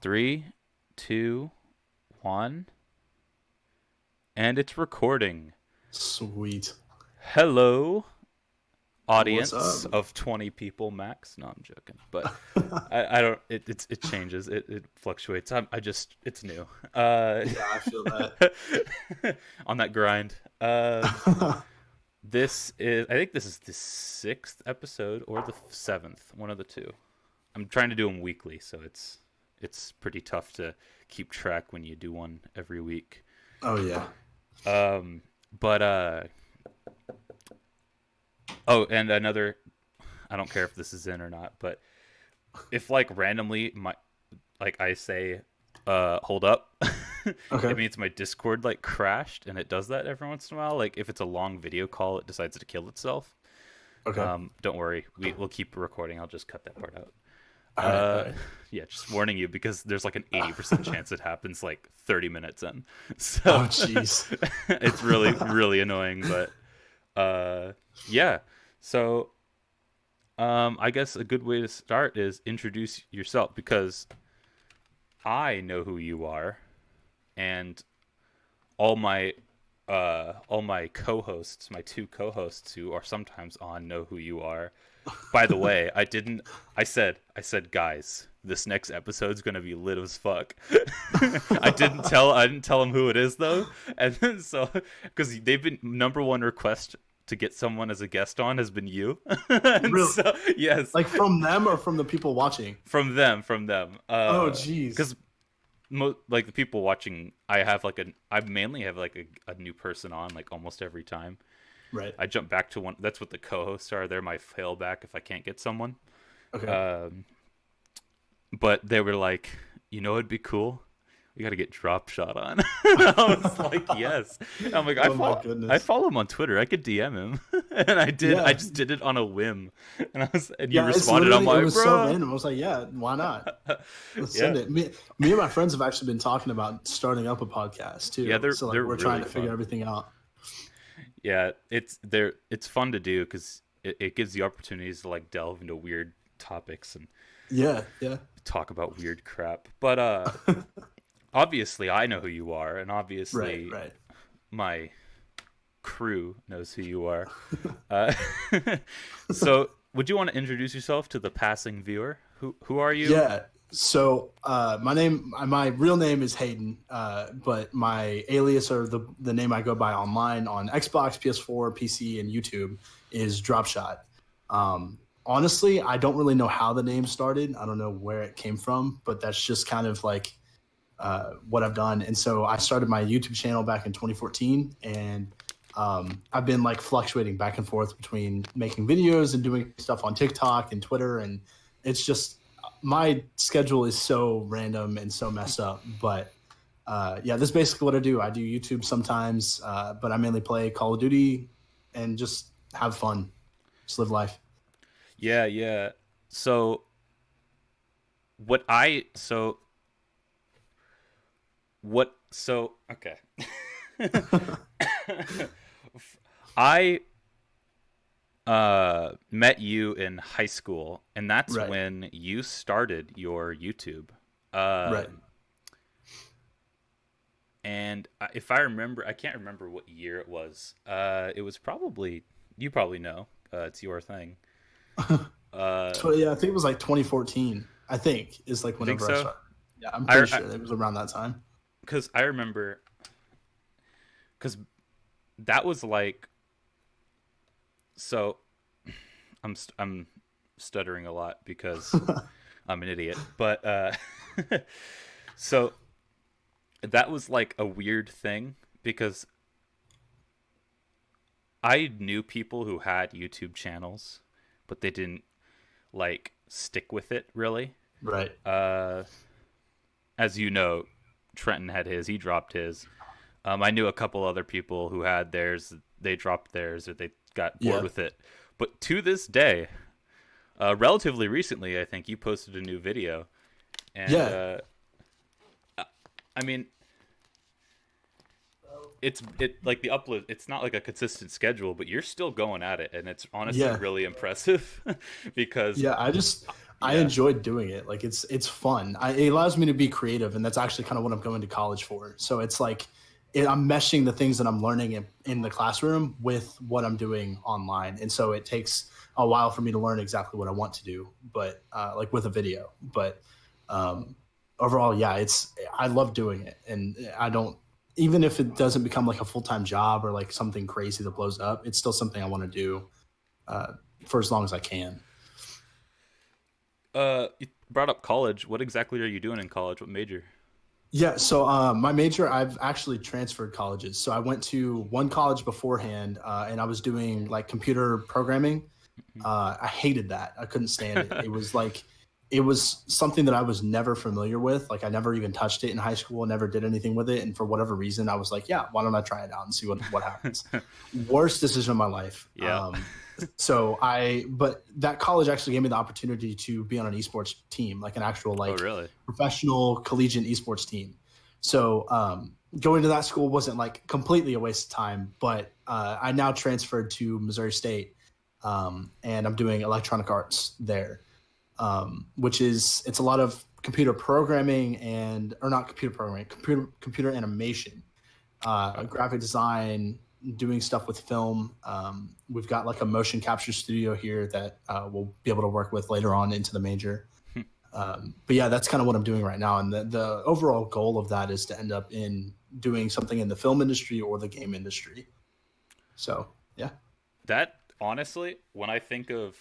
Three, two, one, and it's recording. Sweet. Hello, What's audience up? of 20 people max. No, I'm joking, but I don't. It changes. It fluctuates. It's new. Yeah, I feel that. On that grind. I think this is the sixth episode or the seventh, one of the two. I'm trying to do them weekly, so it's pretty tough to keep track when you do one every week. Oh yeah. But oh, and another, I don't care if this is in or not, but if like randomly I say hold up, Okay. it means my Discord like crashed, and it does that every once in a while. Like if it's a long video call, it decides to kill itself. Okay. Don't worry, we'll keep recording. I'll just cut that part out. All right. All right. Yeah, just warning you because there's like an 80% chance it happens like 30 minutes in. So Oh jeez. it's really, really annoying, but yeah. So I guess a good way to start is introduce yourself because I know who you are, and all my co-hosts, my two co-hosts who are sometimes on, know who you are. By the way, I said guys, this next episode's gonna be lit as fuck. I didn't tell them who it is though, and then so because they've been number one request to get someone as a guest on has been you. And Really? so yes, Like from them or from the people watching? from them. Oh jeez. Because like the people watching, I mainly have like a new person on like almost every time. Right. I jump back to one. That's what the co-hosts are. They're my failback if I can't get someone. Okay. But they were like, it'd be cool. We got to get Drop Shot on. I was like, yes. And I'm like, Oh my goodness. I follow him on Twitter. I could DM him, and I did. Yeah. I just did it on a whim, and you Yeah, it's responded. I'm literally, it like, was bro. so random. I was like, yeah, why not? Let's send Yeah. it. Me and my friends have actually been talking about starting up a podcast too. Yeah, they're we're really trying to figure fun. everything out. Yeah, it's fun to do because it gives you opportunities to like delve into weird topics and Yeah. Yeah. talk about weird crap. But obviously I know who you are, and obviously Right. Right. my crew knows who you are. Uh, so would you want to introduce yourself to the passing viewer? Who are you? Yeah. So my real name is Hayden, but my alias or the name I go by online on Xbox, PS4, PC, and YouTube is Dropshot. Honestly, I don't really know how the name started. I don't know where it came from, but that's just kind of like what I've done. And so I started my YouTube channel back in 2014, and I've been like fluctuating back and forth between making videos and doing stuff on TikTok and Twitter, and it's just my schedule is so random and so messed up. But yeah, this is basically what I do. I do YouTube sometimes, but I mainly play Call of Duty and just have fun, just live life. Yeah, yeah. So what I so what so okay. I met you in high school, and that's Right. when you started your YouTube. Right. And if I remember, I can't remember what year it was. It was probably, you probably know. It's your thing. So yeah, I think it was like 2014. I think is like Think whenever I so? started. Yeah, I'm I, pretty sure it was around that time. because I remember, because that was like, so I'm stuttering a lot because I'm an idiot. But so that was like a weird thing because I knew people who had YouTube channels, but they didn't like stick with it really. Right. As you know, Trenton had his, he dropped his. I knew a couple other people who had theirs, they dropped theirs or they got bored Yeah. with it. But to this day, relatively recently, I think you posted a new video. And Yeah. I mean, it like the upload, it's not like a consistent schedule, but you're still going at it, and it's honestly Yeah. really impressive because Yeah, I Yeah. enjoyed doing it. Like it's fun. It allows me to be creative, and that's actually kind of what I'm going to college for. So it's like I'm meshing the things that I'm learning in the classroom with what I'm doing online, and so it takes a while for me to learn exactly what I want to do, but like with a video. But overall, yeah, I love doing it, and I don't, even if it doesn't become like a full-time job or like something crazy that blows up, it's still something I want to do for as long as I can. You brought up college. What exactly are you doing in college? What major? Yeah, so my major, I've actually transferred colleges. So I went to one college beforehand, and I was doing like computer programming. I hated that. I couldn't stand it. It was something that I was never familiar with. Like I never even touched it in high school, never did anything with it. And for whatever reason, I was like, yeah, why don't I try it out and see what happens? Worst decision of my life. Yeah. But that college actually gave me the opportunity to be on an esports team, like an actual Oh, like really? professional collegiate esports team. So going to that school wasn't like completely a waste of time, but I now transferred to Missouri State, and I'm doing electronic arts there, which it's a lot of computer programming or not computer programming, computer animation, graphic design, doing stuff with film. We've got like a motion capture studio here that we'll be able to work with later on into the major. But yeah, that's kind of what I'm doing right now. And the overall goal of that is to end up in doing something in the film industry or the game industry. So yeah. That honestly, when I think of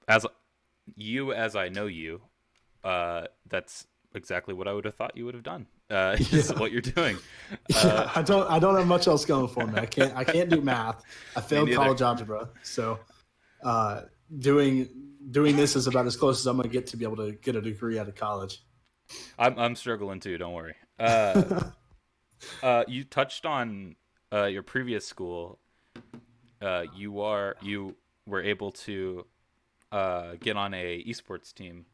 as I know you, that's exactly what I would have thought you would have done. Is what you're doing. Yeah, I don't have much else going for me. I can't do math. I failed college algebra, so doing this is about as close as I'm going to get to be able to get a degree out of college. I'm struggling too. Don't worry. You touched on your previous school. You were able to get on a esports team.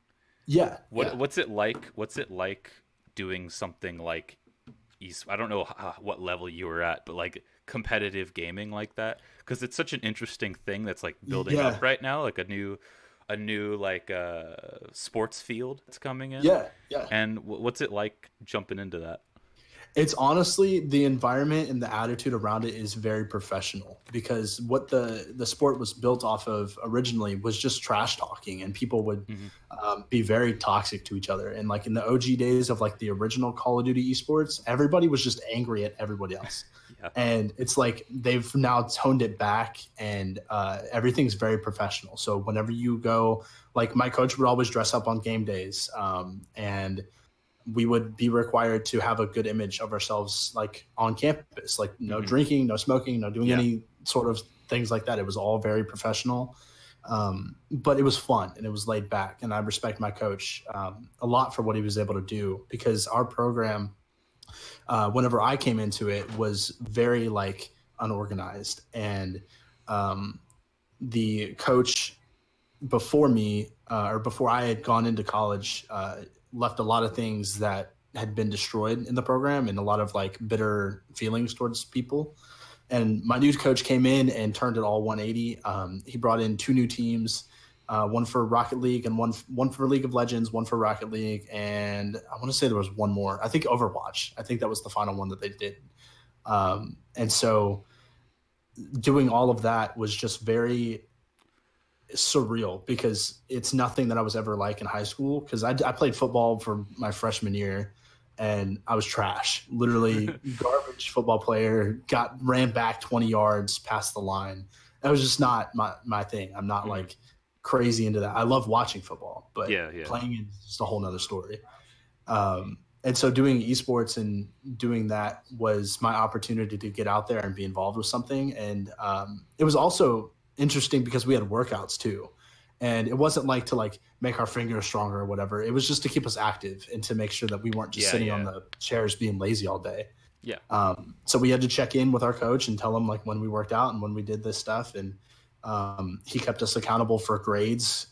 Yeah. What's it like? What's it like doing something like I don't know what level you were at, but like competitive gaming like that, because it's such an interesting thing that's like building up right now, like a new like sports field that's coming in. Yeah. And what's it like jumping into that? It's honestly, the environment and the attitude around it is very professional, because what the sport was built off of originally was just trash talking, and people would be very toxic to each other. And like in the OG days of like the original Call of Duty esports, everybody was just angry at everybody else. Yeah. And it's like they've now toned it back, and everything's very professional. So whenever you go, like my coach would always dress up on game days, and we would be required to have a good image of ourselves, like on campus, like no drinking, no smoking, no doing any sort of things like that. It was all very professional, but it was fun and it was laid back. And I respect my coach a lot for what he was able to do, because our program, whenever I came into it, was very like unorganized. And the coach before me, or before I had gone into college, left a lot of things that had been destroyed in the program, and a lot of like bitter feelings towards people. And my new coach came in and turned it all 180. He brought in 2 new teams, one for Rocket League and one for League of Legends, one for Rocket League, and I want to say there was one more. I think Overwatch. I think that was the final one that they did. And so doing all of that was just very surreal, because it's nothing that I was ever like in high school, because I played football for my freshman year and I was trash, literally garbage football player, ran back 20 yards past the line. That was just not my thing. I'm not like crazy into that. I love watching football, but playing it is just a whole nother story. And so doing esports and doing that was my opportunity to get out there and be involved with something. And it was also interesting because we had workouts too, and it wasn't like to like make our fingers stronger or whatever. It was just to keep us active and to make sure that we weren't just sitting on the chairs being lazy all day. So we had to check in with our coach and tell him like when we worked out and when we did this stuff, and he kept us accountable for grades,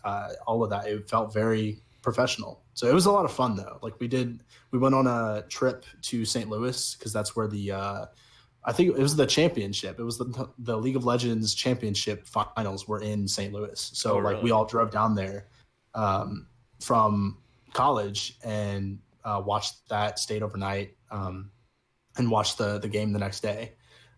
all of that. It felt very professional. So it was a lot of fun though. Like we went on a trip to St. Louis, because that's where I think it was the championship. It was the League of Legends championship finals were in St. Louis. So we all drove down there, from college and watched that, stayed overnight, and watched the game the next day.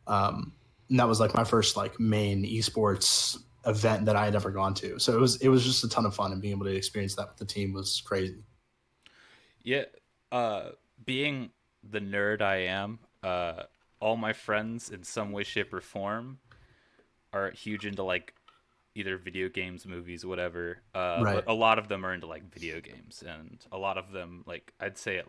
And that was like my first like main esports event that I had ever gone to. So it was just a ton of fun, and being able to experience that with the team was crazy. Yeah, being the nerd I am, all my friends in some way, shape, or form are huge into like either video games, movies, whatever. Right. But a lot of them are into like video games, and a lot of them, like I'd say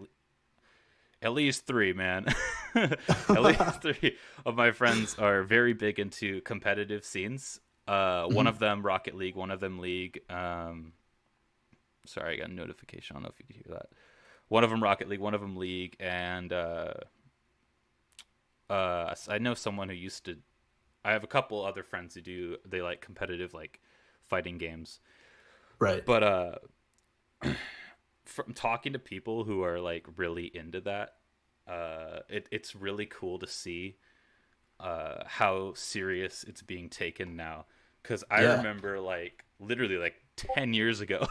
at least three, man. At least three of my friends are very big into competitive scenes. One of them Rocket League, one of them League. Sorry, I got a notification. I don't know if you could hear that. One of them Rocket League, one of them League, and I know someone who used to. I have a couple other friends who they like competitive like fighting games. Right. But from talking to people who are like really into that, it's really cool to see how serious it's being taken now. Because I remember like literally like 10 years ago,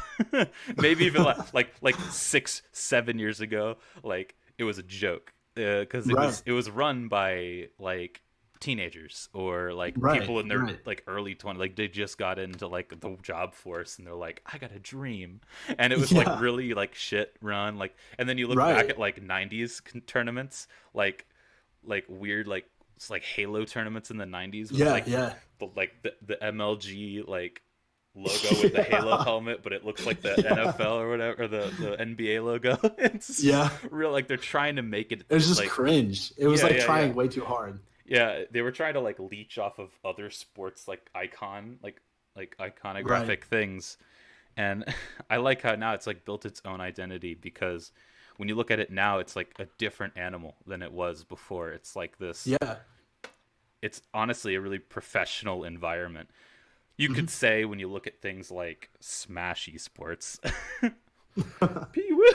maybe even like 6-7 years ago, like it was a joke because it was run by like teenagers or like people in their like early 20s, like they just got into like the job force and they're like, I got a dream, and it was like really like shit run, like. And then you look back at like 90s tournaments, like weird like it's like Halo tournaments in the 90s with the MLG like logo with the Halo helmet, but it looks like the NFL or whatever, or the NBA logo. It's real like they're trying to make it. It was just like, cringe. It was trying way too hard. Yeah, they were trying to like leech off of other sports like iconographic things, and I like how now it's like built its own identity, because when you look at it now, it's like a different animal than it was before. It's like this. Yeah. It's honestly a really professional environment. You could say when you look at things like Smash Esports, when you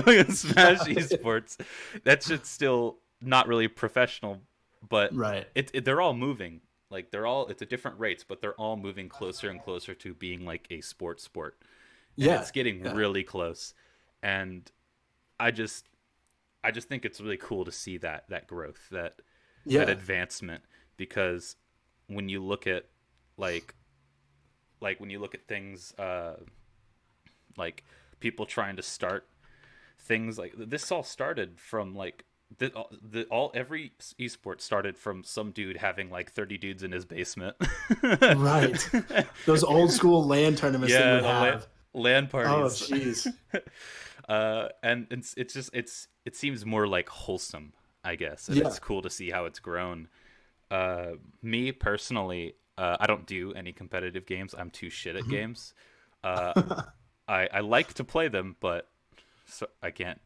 look at Smash Esports, that shit's still not really professional. But they're all moving, like it's at different rates, but they're all moving closer and closer to being like a sport. And it's getting really close, and I just think it's really cool to see that growth, that advancement, because when you look at like when you look at things like people trying to start things like this, all started from like. Every esport started from some dude having like 30 dudes in his basement. Right. Those old school LAN tournaments that we have. LAN parties. Oh, jeez. And it seems more like wholesome, I guess. And it's cool to see how it's grown. Me personally, I don't do any competitive games. I'm too shit at games. I like to play them, but so I can't.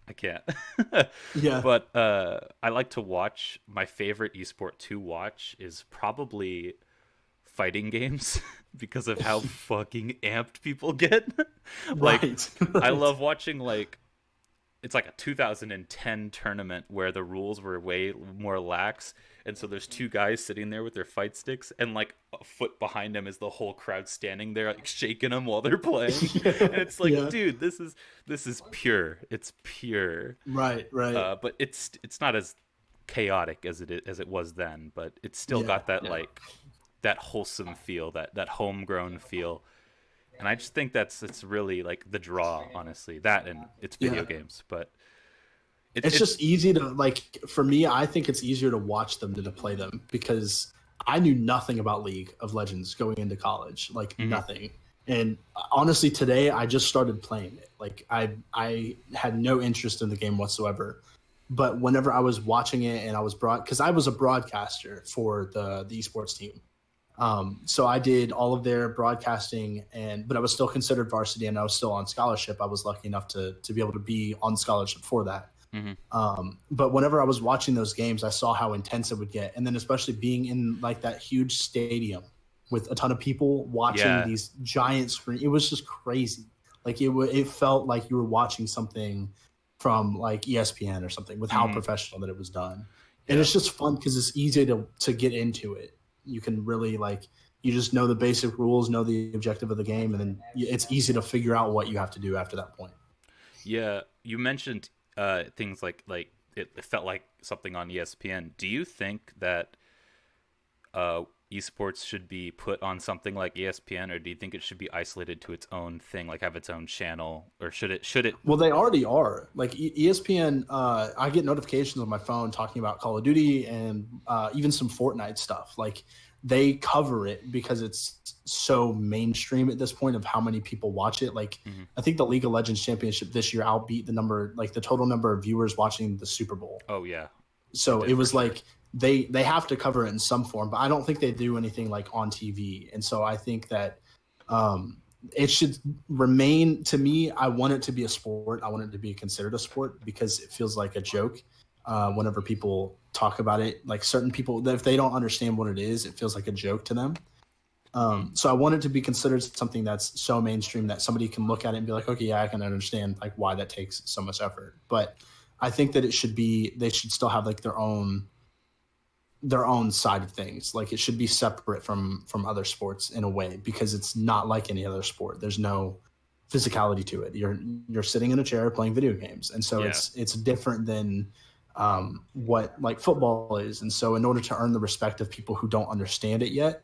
But I like to watch. My favorite esport to watch is probably fighting games because of how fucking amped people get. I love watching like it's like a 2010 tournament where the rules were way more lax, and so there's two guys sitting there with their fight sticks, and like a foot behind them is the whole crowd standing there like shaking them while they're playing. And it's like, dude, this is pure. It's pure. Right. But it's not as chaotic as it was then, but it's still got that like that wholesome feel, that homegrown feel. And I just think it's really like the draw, honestly. That and it's video games, but it's just easy to like. For me, I think it's easier to watch them than to play them, because I knew nothing about League of Legends going into college, like nothing. And honestly, today I just started playing it. Like I had no interest in the game whatsoever. But whenever I was watching it, and I was because I was a broadcaster for the esports team. So I did all of their broadcasting, but I was still considered varsity, and I was still on scholarship. I was lucky enough to be able to be on scholarship for that. But whenever I was watching those games, I saw how intense it would get. And then especially being in like that huge stadium with a ton of people watching these giant screens, it was just crazy. Like it felt like you were watching something from like ESPN or something, with how professional that it was done. And it's just fun because it's easy to get into it. You can really like You just know the basic rules, know the objective of the game, and then it's easy to figure out what you have to do after that point. Yeah, you mentioned things like it felt like something on ESPN. Do you think that esports should be put on something like ESPN, or do you think it should be isolated to its own thing, like have its own channel, or should it? Well, they already are. Like ESPN, I get notifications on my phone talking about Call of Duty and even some Fortnite stuff. Like they cover it because it's so mainstream at this point of how many people watch it. Like Mhm. I think the League of Legends Championship this year outbeat the total number of viewers watching the Super Bowl. Oh yeah. So it was like they have to cover it in some form, but I don't think they do anything like on TV. And so I think that it should remain, to me, I want it to be a sport. I want it to be considered a sport because it feels like a joke whenever people talk about it. Like certain people, if they don't understand what it is, it feels like a joke to them. So I want it to be considered something that's so mainstream that somebody can look at it and be like, okay, yeah, I can understand like why that takes so much effort. But I think that they should still have like their own side of things. Like it should be separate from other sports in a way because it's not like any other sport. There's no physicality to it. You're sitting in a chair playing video games, and so Yeah. it's different than what like football is. And so in order to earn the respect of people who don't understand it yet,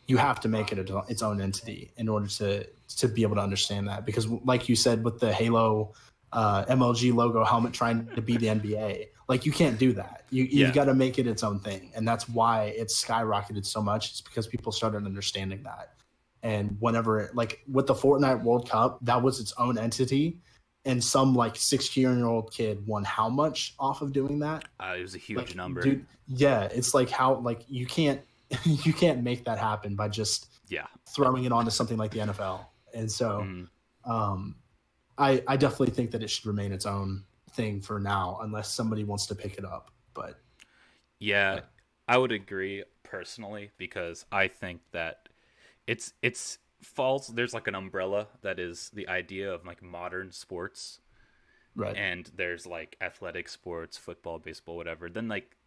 you have to make it its own entity in order to be able to understand that. Because like you said, with the Halo MLG logo helmet trying to be the NBA, like you can't do that. You've got to make it its own thing, and that's why it's skyrocketed so much. It's because people started understanding that. And whenever like with the Fortnite World Cup, that was its own entity, and some like 16-year-old kid won how much off of doing that? It was a huge number. Dude, yeah, it's like how like you can't you can't make that happen by just throwing it onto something like the NFL. And so I definitely think that it should remain its own thing for now, unless somebody wants to pick it up. But yeah, I would agree personally because I think that it's falls. There's like an umbrella that is the idea of like modern sports, right, and there's like athletic sports, football, baseball, whatever. Then like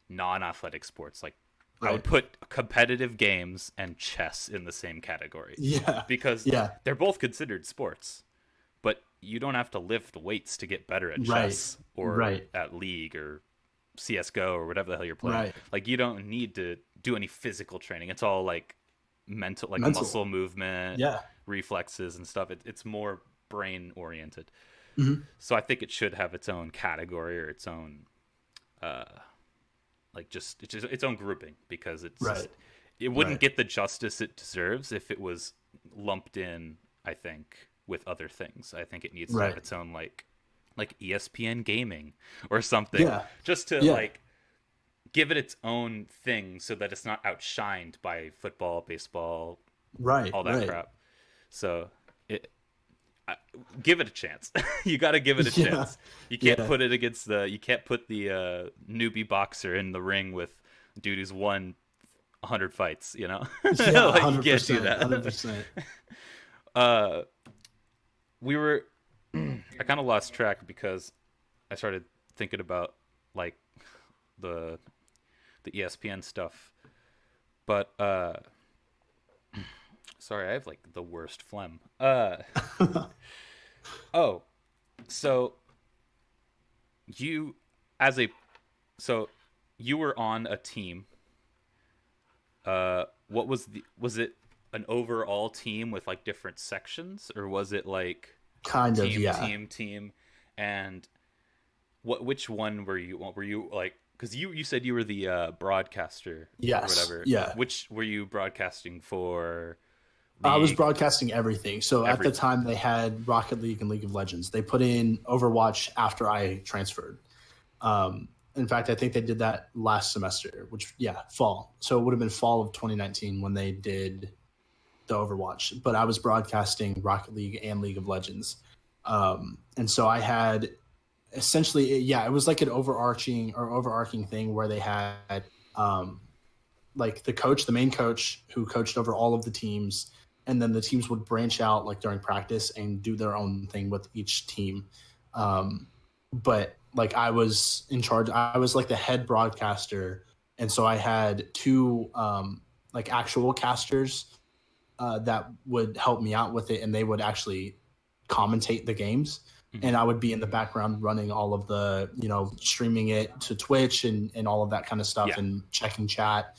non-athletic sports, like I would put competitive games and chess in the same category. Yeah, because they're both considered sports. But you don't have to lift weights to get better at chess or at League or CSGO or whatever the hell you're playing. Right. Like you don't need to do any physical training. It's all like mental, like muscle movement, reflexes and stuff. It's more brain oriented. Mm-hmm. So I think it should have its own category or its own, just its own grouping because it wouldn't get the justice it deserves if it was lumped in, I think, with other things. I think it needs to have its own like ESPN gaming or something, just to like give it its own thing so that it's not outshined by football, baseball, all that crap. So give it a chance. You got to give it a chance. You can't put it against you can't put the newbie boxer in the ring with dude who's won 100 fights, you know? Yeah, like, 100%, you can't do that. 100%. We were I kind of lost track because I started thinking about like the ESPN stuff. But sorry, I have like the worst phlegm. Oh, so you you were on a team. What was it an overall team with like different sections, or was it like kind of team? And which one were you like, because you said you were the broadcaster, or whatever. Which were you broadcasting for? I was broadcasting everything. So at the time they had Rocket League and League of Legends. They put in Overwatch after I transferred. In fact, I think they did that last semester, which fall. So it would have been fall of 2019 when they did the Overwatch. But I was broadcasting Rocket League and League of Legends. And so I had essentially, it was like an overarching thing where they had like the main coach who coached over all of the teams, and then the teams would branch out like during practice and do their own thing with each team. But like I was in charge, I was like the head broadcaster, and so I had two like actual casters that would help me out with it, and they would actually commentate the games. And I would be in the background running all of the, streaming it to Twitch and all of that kind of stuff, Yeah. and checking chat.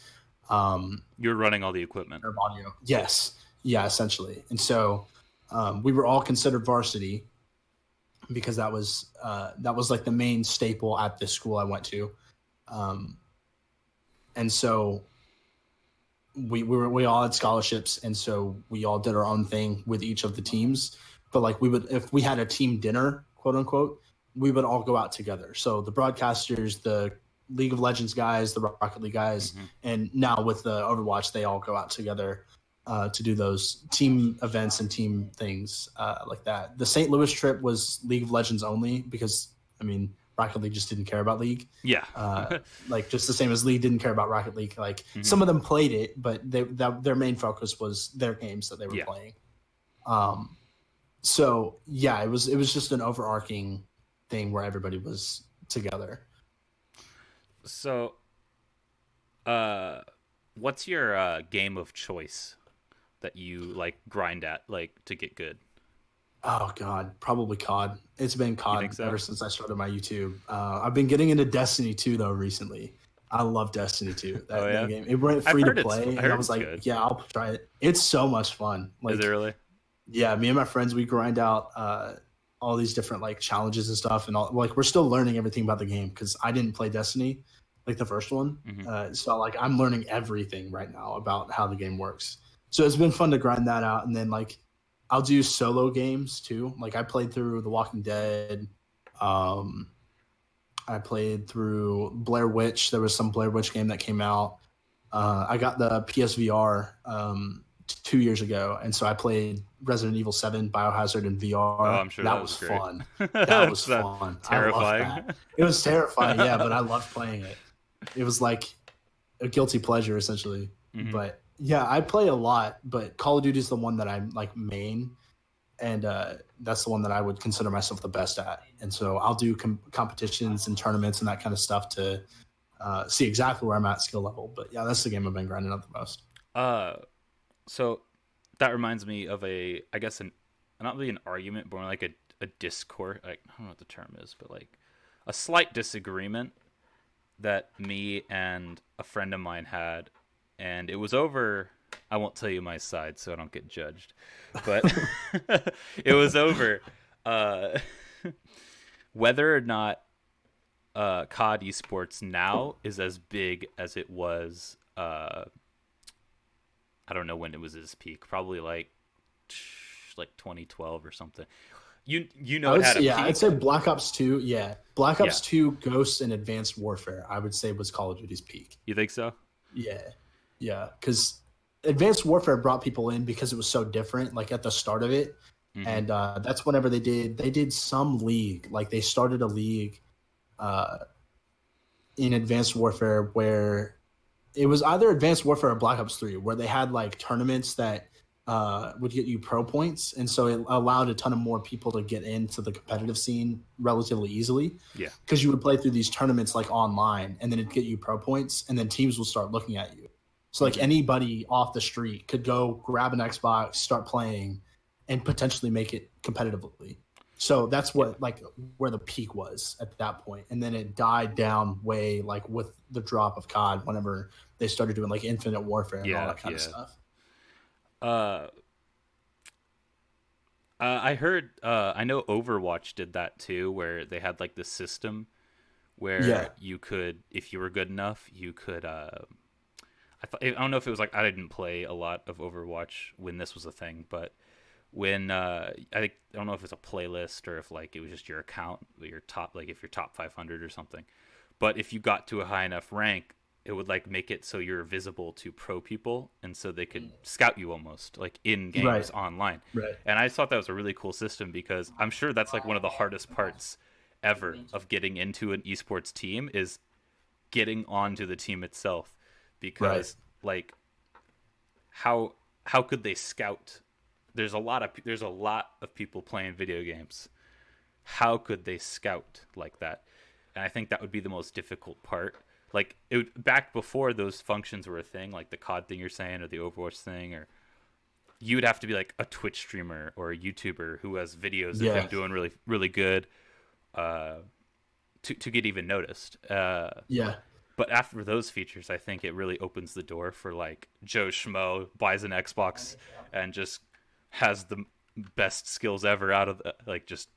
You're running all the equipment. Audio. Yes. Yeah, essentially. And so we were all considered varsity because that was like the main staple at the school I went to. And so we all had scholarships, and so we all did our own thing with each of the teams. But like if we had a team dinner, quote unquote, we would all go out together. So the broadcasters, the League of Legends guys, the Rocket League guys, and now with the Overwatch, they all go out together to do those team events and team things like that. The St. Louis trip was League of Legends only because, Rocket League just didn't care about League. Yeah. Like just the same as League didn't care about Rocket League. Like some of them played it, but their main focus was their games that they were playing. So yeah, it was just an overarching thing where everybody was together. So, what's your game of choice that you like grind at to get good? Oh God, probably COD. It's been COD so? ever since I started my YouTube. I've been getting into Destiny 2 though recently. I love Destiny 2. That game. It went free to play, and I was like, good. yeah, I'll try it. It's so much fun. Like, is it really? Yeah, me and my friends, we grind out all these different like challenges and stuff, and all. Like we're still learning everything about the game because I didn't play Destiny, like the first one. So like I'm learning everything right now about how the game works. So it's been fun to grind that out, and then like I'll do solo games too. Like I played through The Walking Dead. I played through Blair Witch. There was some Blair Witch game that came out. I got the PSVR 2 years ago, and so I played Resident Evil 7 Biohazard in VR. Oh, I'm sure that was great. fun. That was fun. Terrifying. I loved that. It was terrifying, yeah, but I loved playing it. It was like a guilty pleasure essentially. But yeah, I play a lot, but Call of Duty is the one that I'm like main, and that's the one that I would consider myself the best at. And so I'll do competitions and tournaments and that kind of stuff to see exactly where I'm at skill level. But yeah, that's the game I've been grinding out the most. So that reminds me of not really an argument, but more like a discourse. Like, I don't know what the term is, but like a slight disagreement that me and a friend of mine had, and it was over. I won't tell you my side so I don't get judged, but it was over whether or not COD Esports now is as big as it was. I don't know when it was at its peak. Probably like 2012 or something. You know it had a peak. I'd say Black Ops 2. Yeah, Black Ops 2, Ghosts, and Advanced Warfare. I would say was Call of Duty's peak. You think so? Yeah, because Advanced Warfare brought people in because it was so different. Like at the start of it, and that's whenever they did some league. Like they started a league in Advanced Warfare where it was either Advanced Warfare or Black Ops 3, where they had like tournaments that would get you pro points, and so it allowed a ton of more people to get into the competitive scene relatively easily. Yeah, because you would play through these tournaments like online, and then it'd get you pro points, and then teams will start looking at you. So like anybody off the street could go grab an Xbox, start playing, and potentially make it competitively. So that's what like where the peak was at that point, and then it died down way like with the drop of COD whenever they started doing like Infinite Warfare and all that kind of stuff. I heard. I know Overwatch did that too, where they had like this system where you could, if you were good enough, you could. I don't know if it was like I didn't play a lot of Overwatch when this was a thing, but when I don't know if it's a playlist or if like it was just your account, your top, like if you're top 500 or something. But if you got to a high enough rank, it would like make it so you're visible to pro people, and so they could scout you almost like in games online. Right. And I just thought that was a really cool system because I'm sure that's like one of the hardest parts ever of getting into an esports team is getting onto the team itself, because like how could they scout? There's a lot of people playing video games. How could they scout like that? And I think that would be the most difficult part. like back before those functions were a thing, like the COD thing you're saying or the Overwatch thing, or you'd have to be like a Twitch streamer or a YouTuber who has videos of him Yeah. doing really really good uh, to get even noticed. Yeah. But after those features, I think it really opens the door for like Joe Schmo buys an Xbox and just has the best skills ever out of like just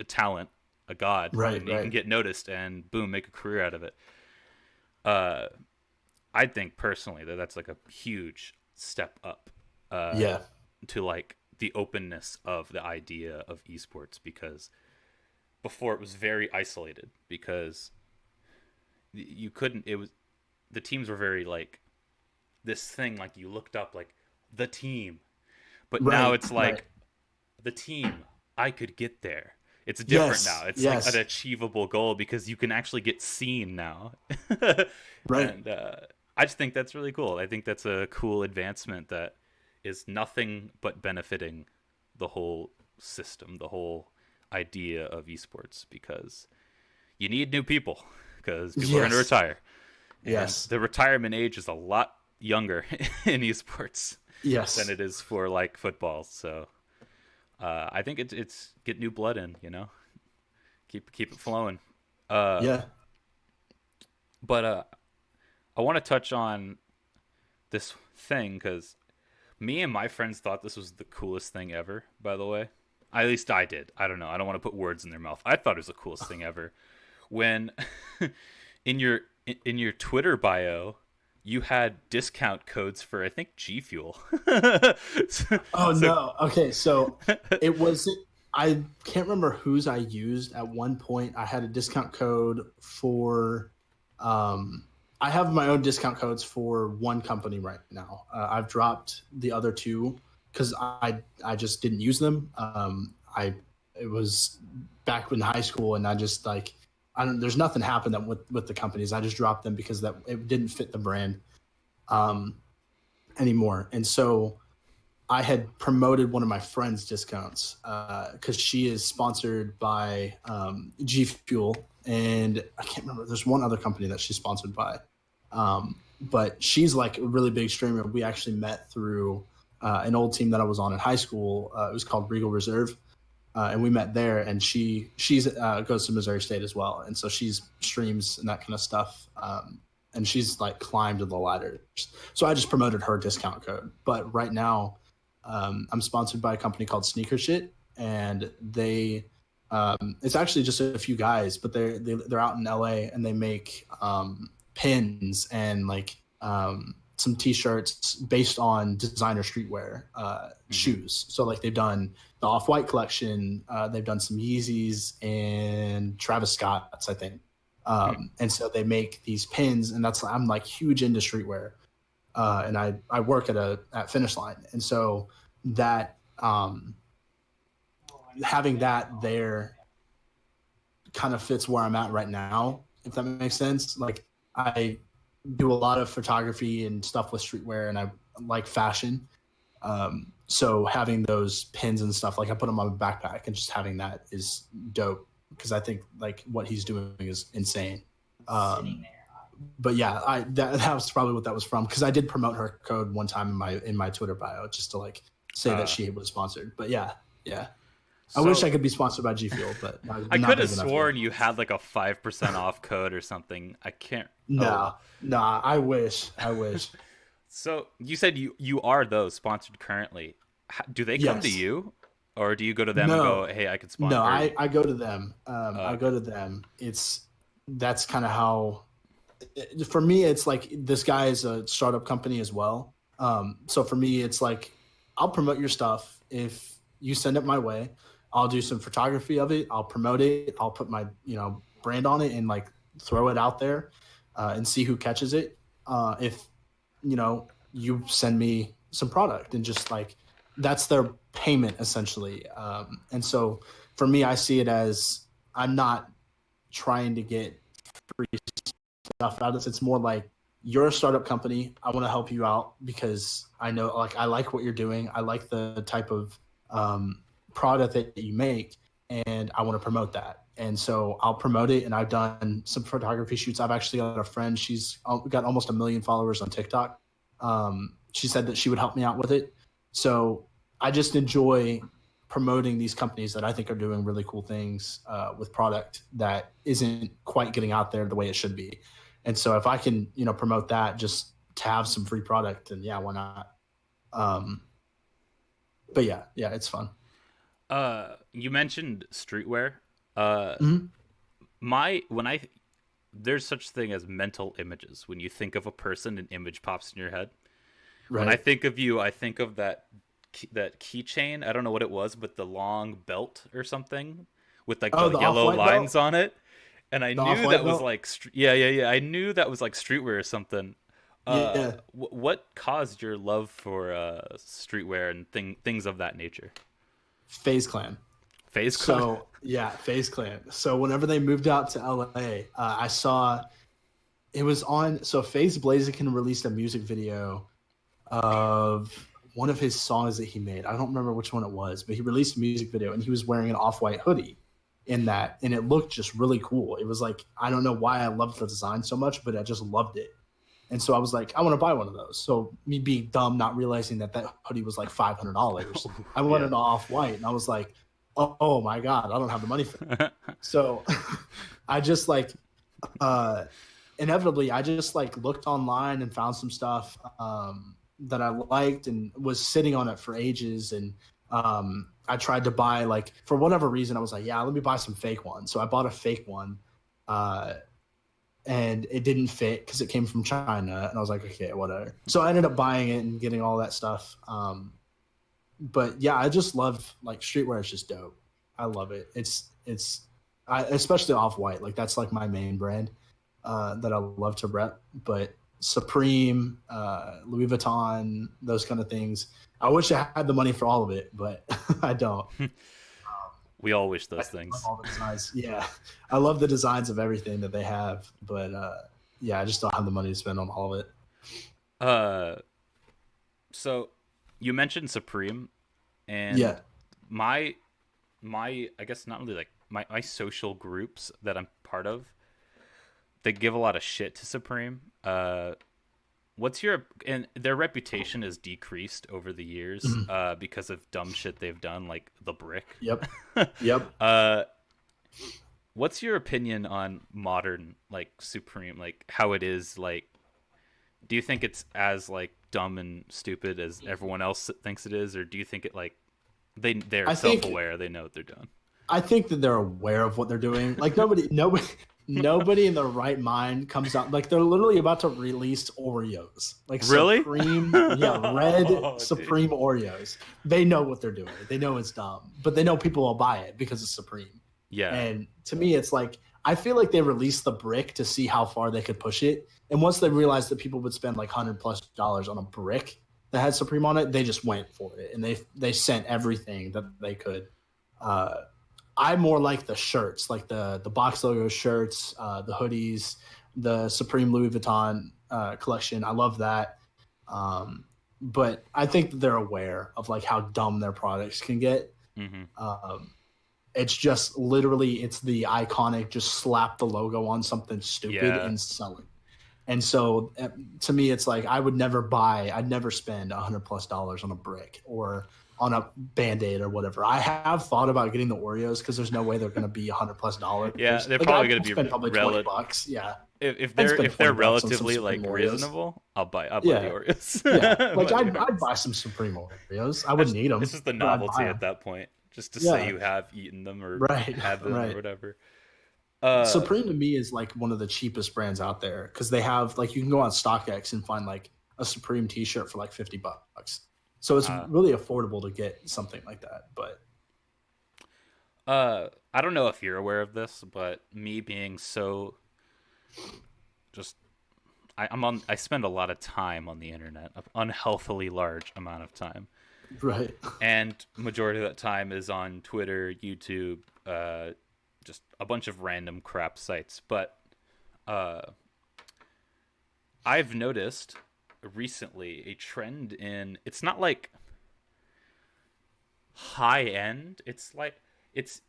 a talent, a god, Right. and you can Right. get noticed and boom, make a career out of it. Uh, I think personally that that's like a huge step up uh, Yeah. to like the openness of the idea of esports because before it was very isolated because you couldn't it was the teams were very like this thing like you looked up like the team, but now Right. it's Right. like the team, I could get there. It's different now. Yes. It's like an Yes. achievable goal because you can actually get seen now. Right. And I just think that's really cool. I think that's a cool advancement that is nothing but benefiting the whole system, the whole idea of esports because you need new people because people are going to Yes. retire. And Yes. the retirement age is a lot younger in esports than Yes. it is for like football. So I think it's get new blood in, you know, keep it flowing. Uh, Yeah. but I want to touch on this thing because me and my friends thought this was the coolest thing ever. By the way, at least I did. I don't know. I don't want to put words in their mouth. I thought it was the coolest thing ever when in your in your Twitter bio you had discount codes for I think G Fuel. so, Oh so no. Okay, so it was I can't remember whose I used at one point. I had a discount code for I have my own discount codes for one company right now. I've dropped the other two because I just didn't use them. I it was back in high school and I just like I don't there's nothing happened that with the companies. I just dropped them because that it didn't fit the brand um anymore. And so I had promoted one of my friend's discounts because she is sponsored by G Fuel, and I can't remember. There's one other company that she's sponsored by, but she's like a really big streamer. We actually met through an old team that I was on in high school. It was called Regal Reserve, and we met there. And she's goes to Missouri State as well, and so she's streams and that kind of stuff. And she's like climbed the ladder. So I just promoted her discount code. But right now, I'm sponsored by a company called Sneaker Shit, and they it's actually just a few guys, but they're out in LA and they make pins and like some t-shirts based on designer streetwear mhm. shoes. So like they've done the Off-White collection, they've done some Yeezys and Travis Scott's, I think. And so they make these pins, and I'm like huge into streetwear, and I work at Finish Line, and so that having that there kind of fits where I'm at right now, if that makes sense. Like I do a lot of photography and stuff with streetwear, and I like fashion. So having those pins and stuff, like I put them on my backpack, and just having that is dope because I think like what he's doing is insane. Um, but yeah, that was probably what that was from because I did promote her code one time in my Twitter bio just to like say that Uh, she was sponsored. But yeah, yeah. I wish I so could be sponsored by G Fuel, but I I'm not could have big enough yet. sworn you had like a 5% off code or something. I can't. Oh No, well. no. I wish. I wish. So you said you are those sponsored currently. Do they come to Yes. you, or do you go to them and go, No. "Hey, I could No. sponsor"? I go to them. I go Okay. to them. That's kind of how. For me, it's like this guy is a startup company as well. So for me, it's like I'll promote your stuff if you send it my way. I'll do some photography of it. I'll promote it. I'll put my brand on it and like throw it out there and see who catches it. If you send me some product and just like that's their payment essentially. And so for me, I see it as I'm not trying to get free stuff out of this. It's more like you're a startup company. I want to help you out because I know like I like what you're doing. I like the type of product that you make, and I want to promote that. And so I'll promote it. And I've done some photography shoots. I've actually got a friend. She's got almost 1 million followers on TikTok. She said that she would help me out with it. So I just enjoy promoting these companies that I think are doing really cool things with product that isn't quite getting out there the way it should be. And so if I can, promote that just to have some free product, then yeah, why not? But yeah, it's fun. You mentioned streetwear. Uh, Mm-hmm. my when I There's such thing as mental images. When you think of a person, an image pops in your head. When I Right. think of you, I think of that keychain. I don't know what it was, but the long belt or something with like Oh, the the yellow off-white belt? lines on it. And I The knew off-white that was belt? like yeah. I knew that was like streetwear or something. Yeah. What caused your love for streetwear and things of that nature? FaZe Clan. Phase Clan. So yeah, FaZe Clan. So whenever they moved out to LA, I saw it was on. So FaZe Blaziken released a music video of one of his songs that he made. I don't remember which one it was, but he released a music video and he was wearing an off-white hoodie in that, and it looked just really cool. It was like, I don't know why I loved the design so much, but I just loved it. And so I was like, I want to buy one of those. So me being dumb, not realizing that hoodie was like $500, I wanted Yeah. an off-white, and I was like, oh my god, I don't have the money for that. So I just like inevitably I just like looked online and found some stuff that I liked and was sitting on it for ages. And I tried to buy, like, for whatever reason I was like, yeah, let me buy some fake ones. So I bought a fake one, uh, and it didn't fit because it came from China, and I was like, okay, whatever. So I ended up buying it and getting all that stuff. But yeah, I just love, like, streetwear is just dope. I love it. Especially off white. Like, that's like my main brand that I love to rep. But Supreme, Louis Vuitton, those kind of things. I wish I had the money for all of it, but I don't. We all wish I those love things. all the designs. Yeah, I love the designs of everything that they have, but yeah, I just don't have the money to spend on all of it. Uh, so you mentioned Supreme, Yeah. and my I guess not really like my social groups that I'm part of, they give a lot of shit to Supreme. What's your and their reputation has decreased over the years Mhm. because of dumb shit they've done like the brick. Yep. Yep. uh what's your opinion on modern like Supreme, like how it is, like do you think it's as like dumb and stupid as everyone else thinks it is, or do you think it like they're I think self-aware, they know what they're doing? I think that they're aware of what they're doing. Like, nobody in their right mind comes out, like, they're literally about to release Oreos, like Really? Supreme, yeah, red Oh, dude. Supreme Oreos. They know what they're doing. They know it's dumb, but they know people will buy it because it's Supreme. Yeah. And to me, it's like, I feel like they released the brick to see how far they could push it. And once they realized that people would spend like $100+ on a brick that had Supreme on it, they just went for it, and they sent everything that they could. Uh, I more like the shirts, like the box logo shirts, the hoodies, the Supreme Louis Vuitton collection. I love that. But I think that they're aware of like how dumb their products can get. Hmm. Um, it's just literally, it's the iconic, just slap the logo on something stupid Yeah. and sell it. And so to me, it's like I'd never spend $100+ on a brick or on a Band-Aid or whatever. I have thought about getting the Oreos because there's no way they're going to be $100+. Yeah, they're Like, probably I'd going to be spend probably $20. Yeah, if I'd they're spend if they're $20 on some relatively like Supreme Oreos. reasonable, I'll buy the Yeah, Oreos. yeah. Like, Buy the I'd Oreos. buy some Supreme Oreos. I wouldn't eat It's them, just the but I'd novelty buy at them. that point, just to say Yeah, you have eaten them or right, had them or right. whatever. Uh, Supreme to me is like one of the cheapest brands out there because they have, like, you can go on StockX and find like a Supreme T-shirt for like $50. So it's uh, really affordable to get something like that. But I don't know if you're aware of this, but me being so just I spend a lot of time on the internet, an unhealthily large amount of time, right, and majority of that time is on Twitter, YouTube, just a bunch of random crap sites. But uh, I've noticed recently a trend in, it's not like high end, it's like it's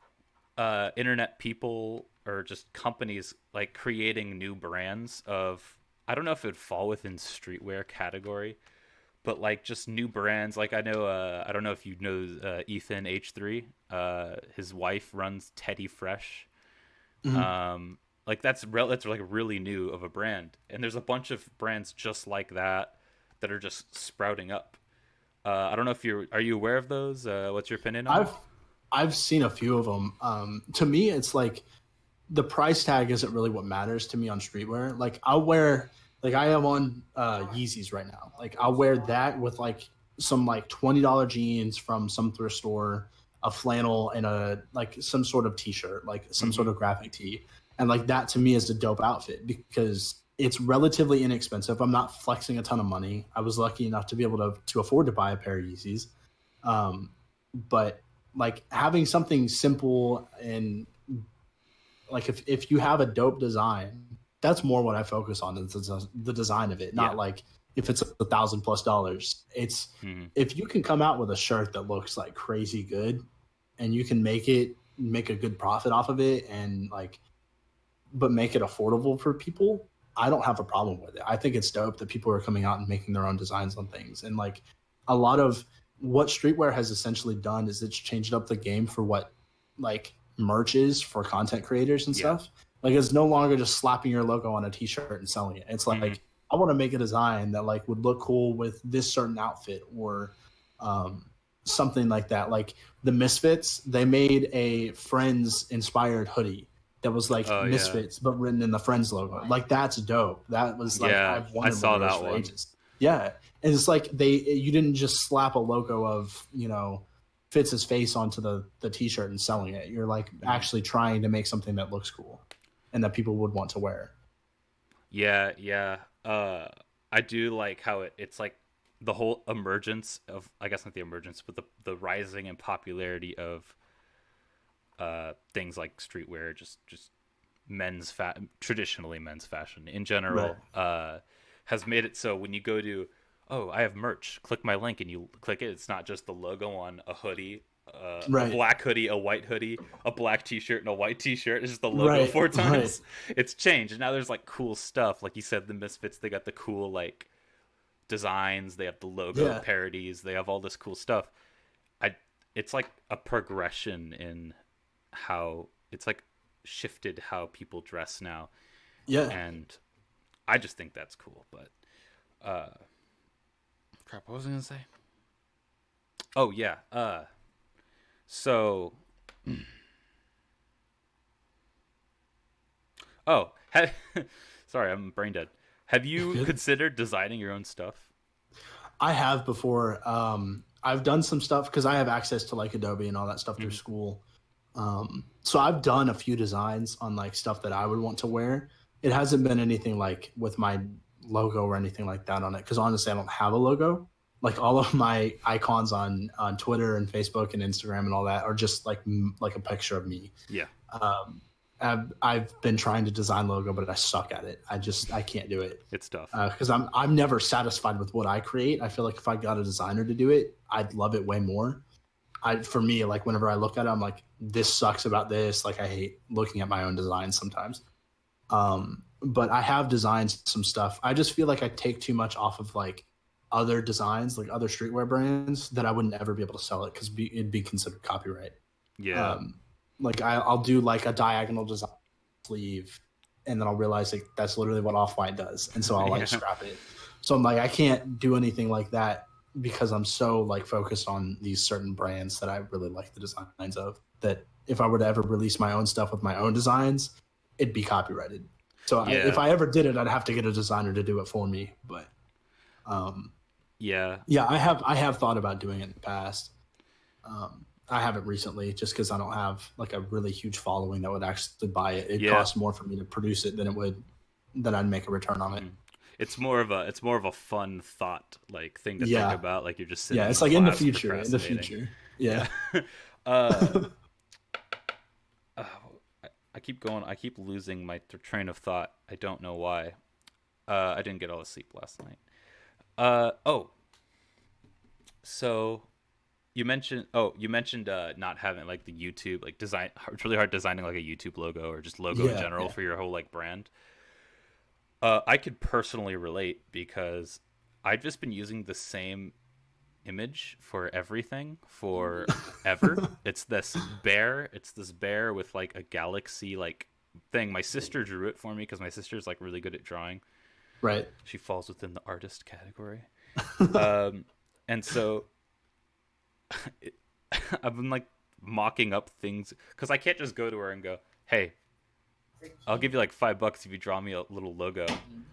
internet people or just companies like creating new brands of, I don't know if it would fall within streetwear category, but like just new brands. Like I know, I don't know if you know Ethan H3. His wife runs Teddy Fresh. Mhm. Like that's like really new of a brand, and there's a bunch of brands just like that that are just sprouting up. I don't know if are you aware of those? What's your opinion on them? I've I've seen a few of them. To me, it's like the price tag isn't really what matters to me on streetwear. Like I'll wear, like I have on Yeezys right now. Like I'll wear that with like some like $20 jeans from some thrift store, a flannel, and a like some sort of t-shirt, like some Mm-hmm. sort of graphic tee. And like that to me is a dope outfit because it's relatively inexpensive. I'm not flexing a ton of money. I was lucky enough to be able to afford to buy a pair of Yeezys. Um, but like having something simple and like if you have a dope design, that's more what I focus on is the design of it, Yeah. not like if it's $1,000+ it's Mm-hmm. if you can come out with a shirt that looks like crazy good and you can make a good profit off of it and like but make it affordable for people, I don't have a problem with it. I think it's dope that people are coming out and making their own designs on things. And like a lot of what streetwear has essentially done is it's changed up the game for what like merch is for content creators and Yeah. stuff. Like it's no longer just slapping your logo on a t-shirt and selling it. It's Mm-hmm. like I want to make a design that like would look cool with this certain outfit or um something like that. Like the Misfits, they made a Friends inspired hoodie that was like Oh yeah. Misfits, but written in the Friends logo. Like that's dope. That was like Yeah. I've I wanted one saw of those that for one. ages. Yeah, and it's like you didn't just slap a logo of Fitz's face onto the T-shirt and selling it. You're like Mm-hmm. actually trying to make something that looks cool and that people would want to wear. Yeah. Yeah. I do like how it's like the whole emergence of, I guess not the emergence, but the rising in popularity of things like streetwear, just traditionally men's fashion in Right. general, has made it so when you go to, oh, I have merch, click my link and you click it, it's not just the logo on a hoodie, a Right. black hoodie, a white hoodie, a black t-shirt, and a white t-shirt. It's just the logo Right. four Right. times. It's changed, and now there's like cool stuff, like you said, the Misfits, they got the cool like designs, they have the logo Yeah. parodies, they have all this cool stuff. I It's like a progression in how it's like shifted how people dress now, Yeah. and I just think that's cool. But crap, what was I gonna say? Oh yeah, so oh, sorry, I'm brain dead. Have you Good. considered designing your own stuff? I have before. I've done some stuff because I have access to like Adobe and all that stuff through Mm-hmm. school. So I've done a few designs on like stuff that I would want to wear. It hasn't been anything like with my logo or anything like that on it because honestly, I don't have a logo. Like all of my icons on Twitter and Facebook and Instagram and all that are just like a picture of me. Yeah, Um, I've been trying to design logo, but I suck at it. I can't do it it's tough. because I'm never satisfied with what I create. I feel like if I got a designer to do it, I'd love it way more. For me, like whenever I look at it, I'm like, this sucks about this. Like I hate looking at my own designs sometimes. But I have designed some stuff. I just feel like I take too much off of like other designs, like other streetwear brands that I wouldn't ever be able to sell it because it'd be considered copyright. Yeah, Um, like I'll do like a diagonal design sleeve, and then I'll realize like that's literally what Off White does, and so I'll like yeah, scrap it. So I'm like I can't do anything like that because I'm so like focused on these certain brands that I really like the designs of. That if I were to ever release my own stuff with my own designs, it'd be copyrighted. So if yeah, I ever did it, I'd have to get a designer to do it for me. But um, yeah, yeah, I have thought about doing it in the past. I haven't recently just because I don't have like a really huge following that would actually buy it. It yeah. costs more for me to produce it than it would than I'd make a return on it. Mm. It's more of a fun thought like thing to think Yeah. about. Like you're just Yeah. sitting It's in like in the class future. In the procrastinating. future. Yeah. Yeah. uh, uh, I keep going. I keep losing my train of thought. I don't know why. I didn't get all the sleep last night. Oh, so you mentioned not having like the YouTube like design. It's really hard designing like a YouTube logo or just logo in Yeah, general yeah, for your whole like brand. I could personally relate because I've just been using the same image for everything forever. It's this bear with like a galaxy like thing. My sister drew it for me because my sister's like really good at drawing. right. She falls within the artist category. Um, and so it, I've been like mocking up things because I can't just go to her and go, "Hey, I'll give you like $5 if you draw me a little logo."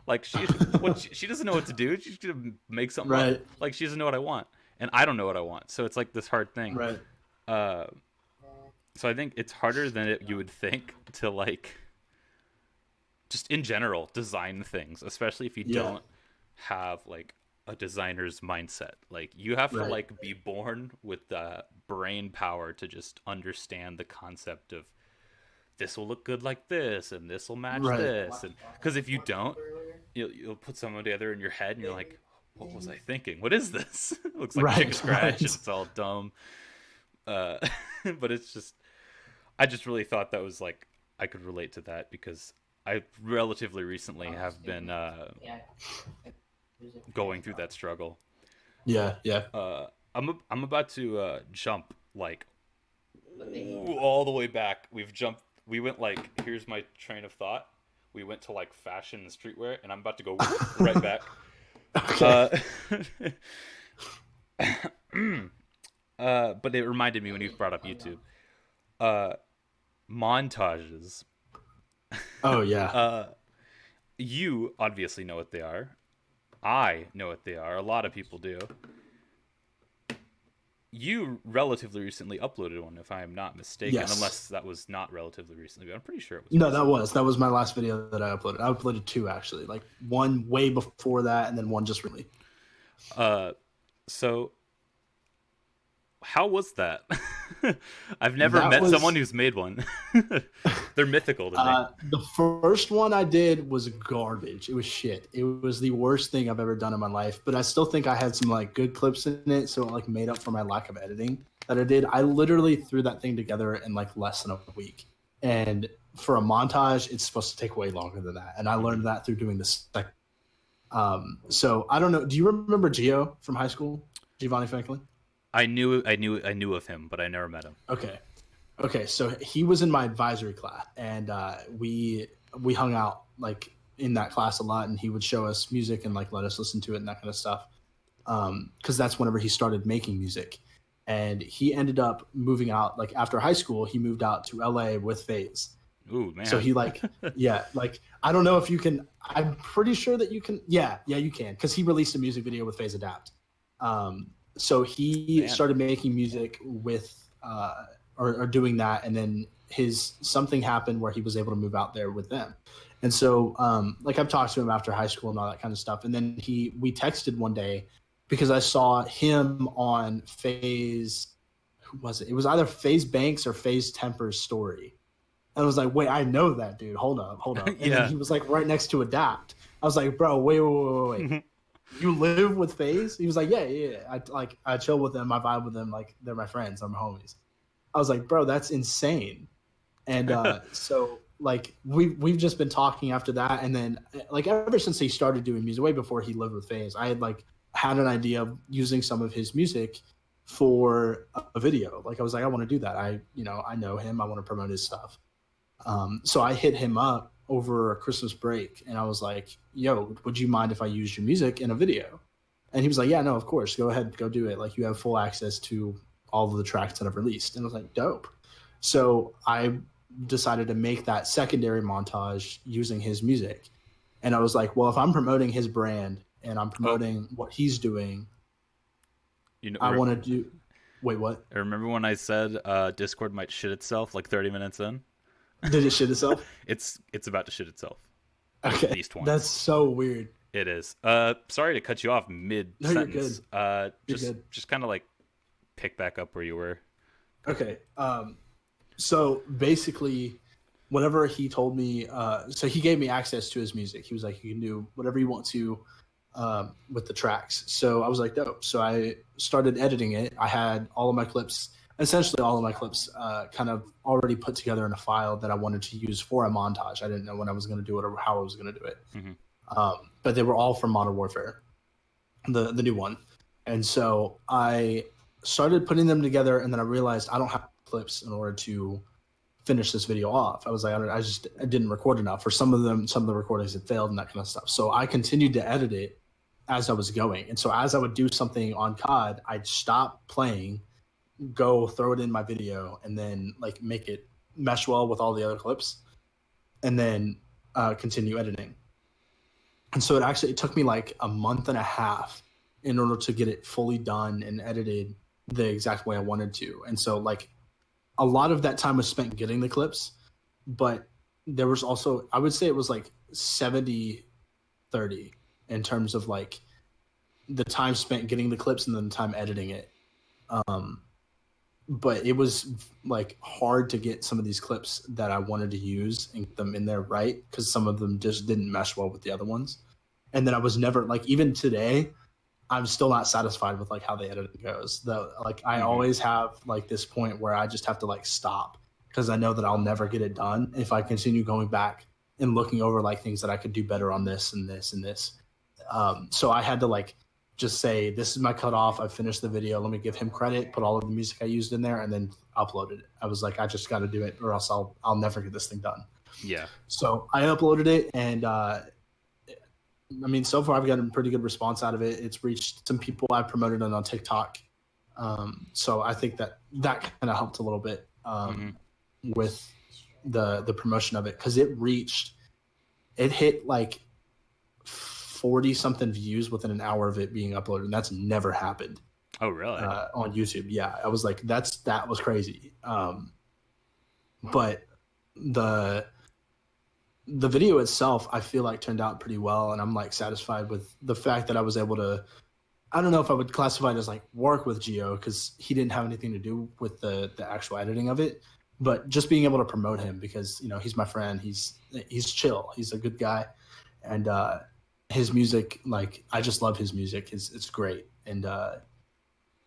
Like she doesn't know what to do. She's gonna make something up. Right, Like she doesn't know what I want, and I don't know what I want. So it's like this hard thing. right. Uh, so I think it's harder than you would think to like just in general design things, especially if you Yeah, don't have like a designer's mindset. Like you have to right, like be born with the brain power to just understand the concept of this will look good like this and this will match right, this, and because if you don't, you'll put someone together in your head and you're like, what was I thinking? What is this? It looks like chicken right, scratch and right. it's all dumb. uh but it's just, I just really thought that was like, I could relate to that because I relatively recently have been going through that struggle. Yeah, yeah. I'm about to jump like all the way back. We went like, here's my train of thought. We went to like fashion and streetwear, and I'm about to go right back. Okay. Uh, but it reminded me when you brought up YouTube. Uh, Montages. Oh yeah. Uh, you obviously know what they are. I know what they are. A lot of people do. You relatively recently uploaded one, if I am not mistaken, Yes. unless that was not relatively recently, but I'm pretty sure it was No, recent. that was my last video that I uploaded. I uploaded two actually, like one way before that, and then one just really. Uh, so how was that? I've never That met someone was who's made one. They're mythical to me. the first one I did was garbage. It was shit. It was the worst thing I've ever done in my life. But I still think I had some like good clips in it, so it like made up for my lack of editing that I did. I literally threw that thing together in like less than a week. And for a montage, it's supposed to take way longer than that. And I learned that through doing this. So I don't know. Do you remember Gio from high school? Giovanni Franklin? I knew of him, but I never met him. Okay. Okay, so he was in my advisory class, and we hung out like in that class a lot, and he would show us music and like let us listen to it and that kind of stuff. Because that's whenever he started making music, and he ended up moving out like after high school. He moved out to LA with FaZe. Ooh, man. So he like yeah, like I don't know if you can. I'm pretty sure that you can. Yeah, you can because he released a music video with FaZe Adapt. So he Man. started making music with or doing that, and then something happened where he was able to move out there with them. And so like I've talked to him after high school and all that kind of stuff, and then we texted one day because I saw him on FaZe. Who was it? It was either FaZe Banks or FaZe Temper's story. And I was like, wait, I know that dude. Hold up. And Yeah. then he was like right next to Adapt. I was like, bro, wait. You live with FaZe? He was like, yeah. I chill with them, I vibe with them, like they're my friends, I'm homies. I was like, bro, that's insane. And so like we've just been talking after that, and then like ever since he started doing music, way before he lived with FaZe, I had like had an idea of using some of his music for a video. Like I was like, I want to do that. I know him, I want to promote his stuff. So I hit him up over a Christmas break, and I was like, yo, would you mind if I used your music in a video? And he was like, yeah, no, of course, go ahead, go do it. Like you have full access to all of the tracks that I've released. And I was like, dope. So I decided to make that secondary montage using his music. And I was like, well, if I'm promoting his brand and I'm promoting what he's doing, I want to do. Wait, what? Remember when I said Discord might shit itself like 30 minutes in? Did it shit itself? It's about to shit itself. Okay. At least once. That's so weird. It is. Sorry to cut you off mid sentence. No, you're good. Just kind of like pick back up where you were. Okay. So basically, whenever he told me, so he gave me access to his music. He was like, you can do whatever you want to. with the tracks. So I was like, dope. So I started editing it. I had all of my clips, essentially all of my clips, kind of already put together in a file that I wanted to use for a montage. I didn't know when I was going to do it or how I was going to do it. But they were all from Modern Warfare, the new one. And so I started putting them together, and then I realized I don't have clips in order to finish this video off. I was like, I didn't record enough. For some of the recordings had failed and that kind of stuff. So I continued to edit it as I was going. And so as I would do something on COD, I'd stop playing, go throw it in my video, and then like make it mesh well with all the other clips, and then continue editing. And so it took me like a month and a half in order to get it fully done and edited the exact way I wanted to. And so like a lot of that time was spent getting the clips, but there was also, I would say it was like 70-30 in terms of like the time spent getting the clips and then the time editing it. But it was like hard to get some of these clips that I wanted to use and get them in there right, because some of them just didn't mesh well with the other ones. And then I was never like, even today, I'm still not satisfied with like how the editing goes. I always have like this point where I just have to like stop, because I know that I'll never get it done if I continue going back and looking over like things that I could do better on this and this and this. So I had to like just say, this is my cutoff. I finished the video. Let me give him credit, put all of the music I used in there, and then uploaded it. I was like, I just got to do it, or else I'll never get this thing done. Yeah. So I uploaded it, and I mean, so far I've gotten a pretty good response out of it. It's reached some people. I promoted it on TikTok. So I think that kind of helped a little bit with the promotion of it, because it hit like 40 something views within an hour of it being uploaded, and that's never happened. Oh, really? On YouTube. Yeah. I was like, that was crazy. But the video itself, I feel like turned out pretty well, and I'm like satisfied with the fact that I was able to, I don't know if I would classify it as like work with Gio, because he didn't have anything to do with the actual editing of it, but just being able to promote him, because, you know, he's my friend. He's chill. He's a good guy. And his music, like, I just love his music. It's great. And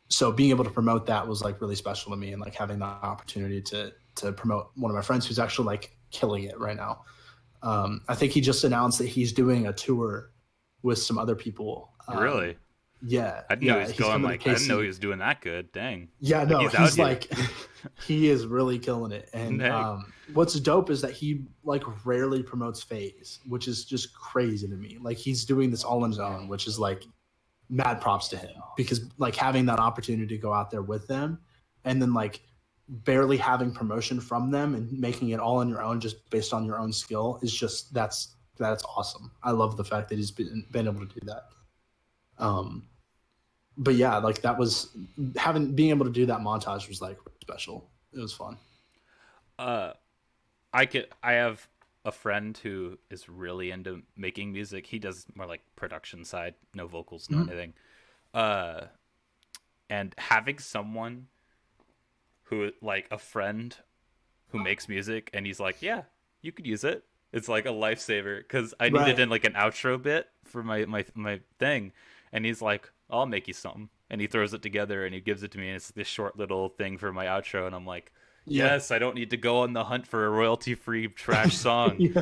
so being able to promote that was like really special to me, and like having the opportunity to promote one of my friends who's actually like killing it right now. I think he just announced that he's doing a tour with some other people. Really? Yeah. I didn't know he was going like, I didn't know he was doing that good. Dang. Yeah, no, he's like, he is really killing it. And Dang. What's dope is that he like rarely promotes FaZe, which is just crazy to me. Like, he's doing this all on his own, which is like mad props to him, because like having that opportunity to go out there with them, and then like barely having promotion from them and making it all on your own just based on your own skill is just, that's awesome. I love the fact that he's been able to do that. But yeah, like that was being able to do that montage was like special. It was fun. I have a friend who is really into making music. He does more like production side, no vocals, no anything. And having someone who, like, a friend who makes music, and he's like, yeah, you could use it. It's like a lifesaver, because I needed in like an outro bit for my thing, and he's like, I'll make you something, and he throws it together and he gives it to me, and it's this short little thing for my outro, and I'm like, yes, I don't need to go on the hunt for a royalty-free trash song.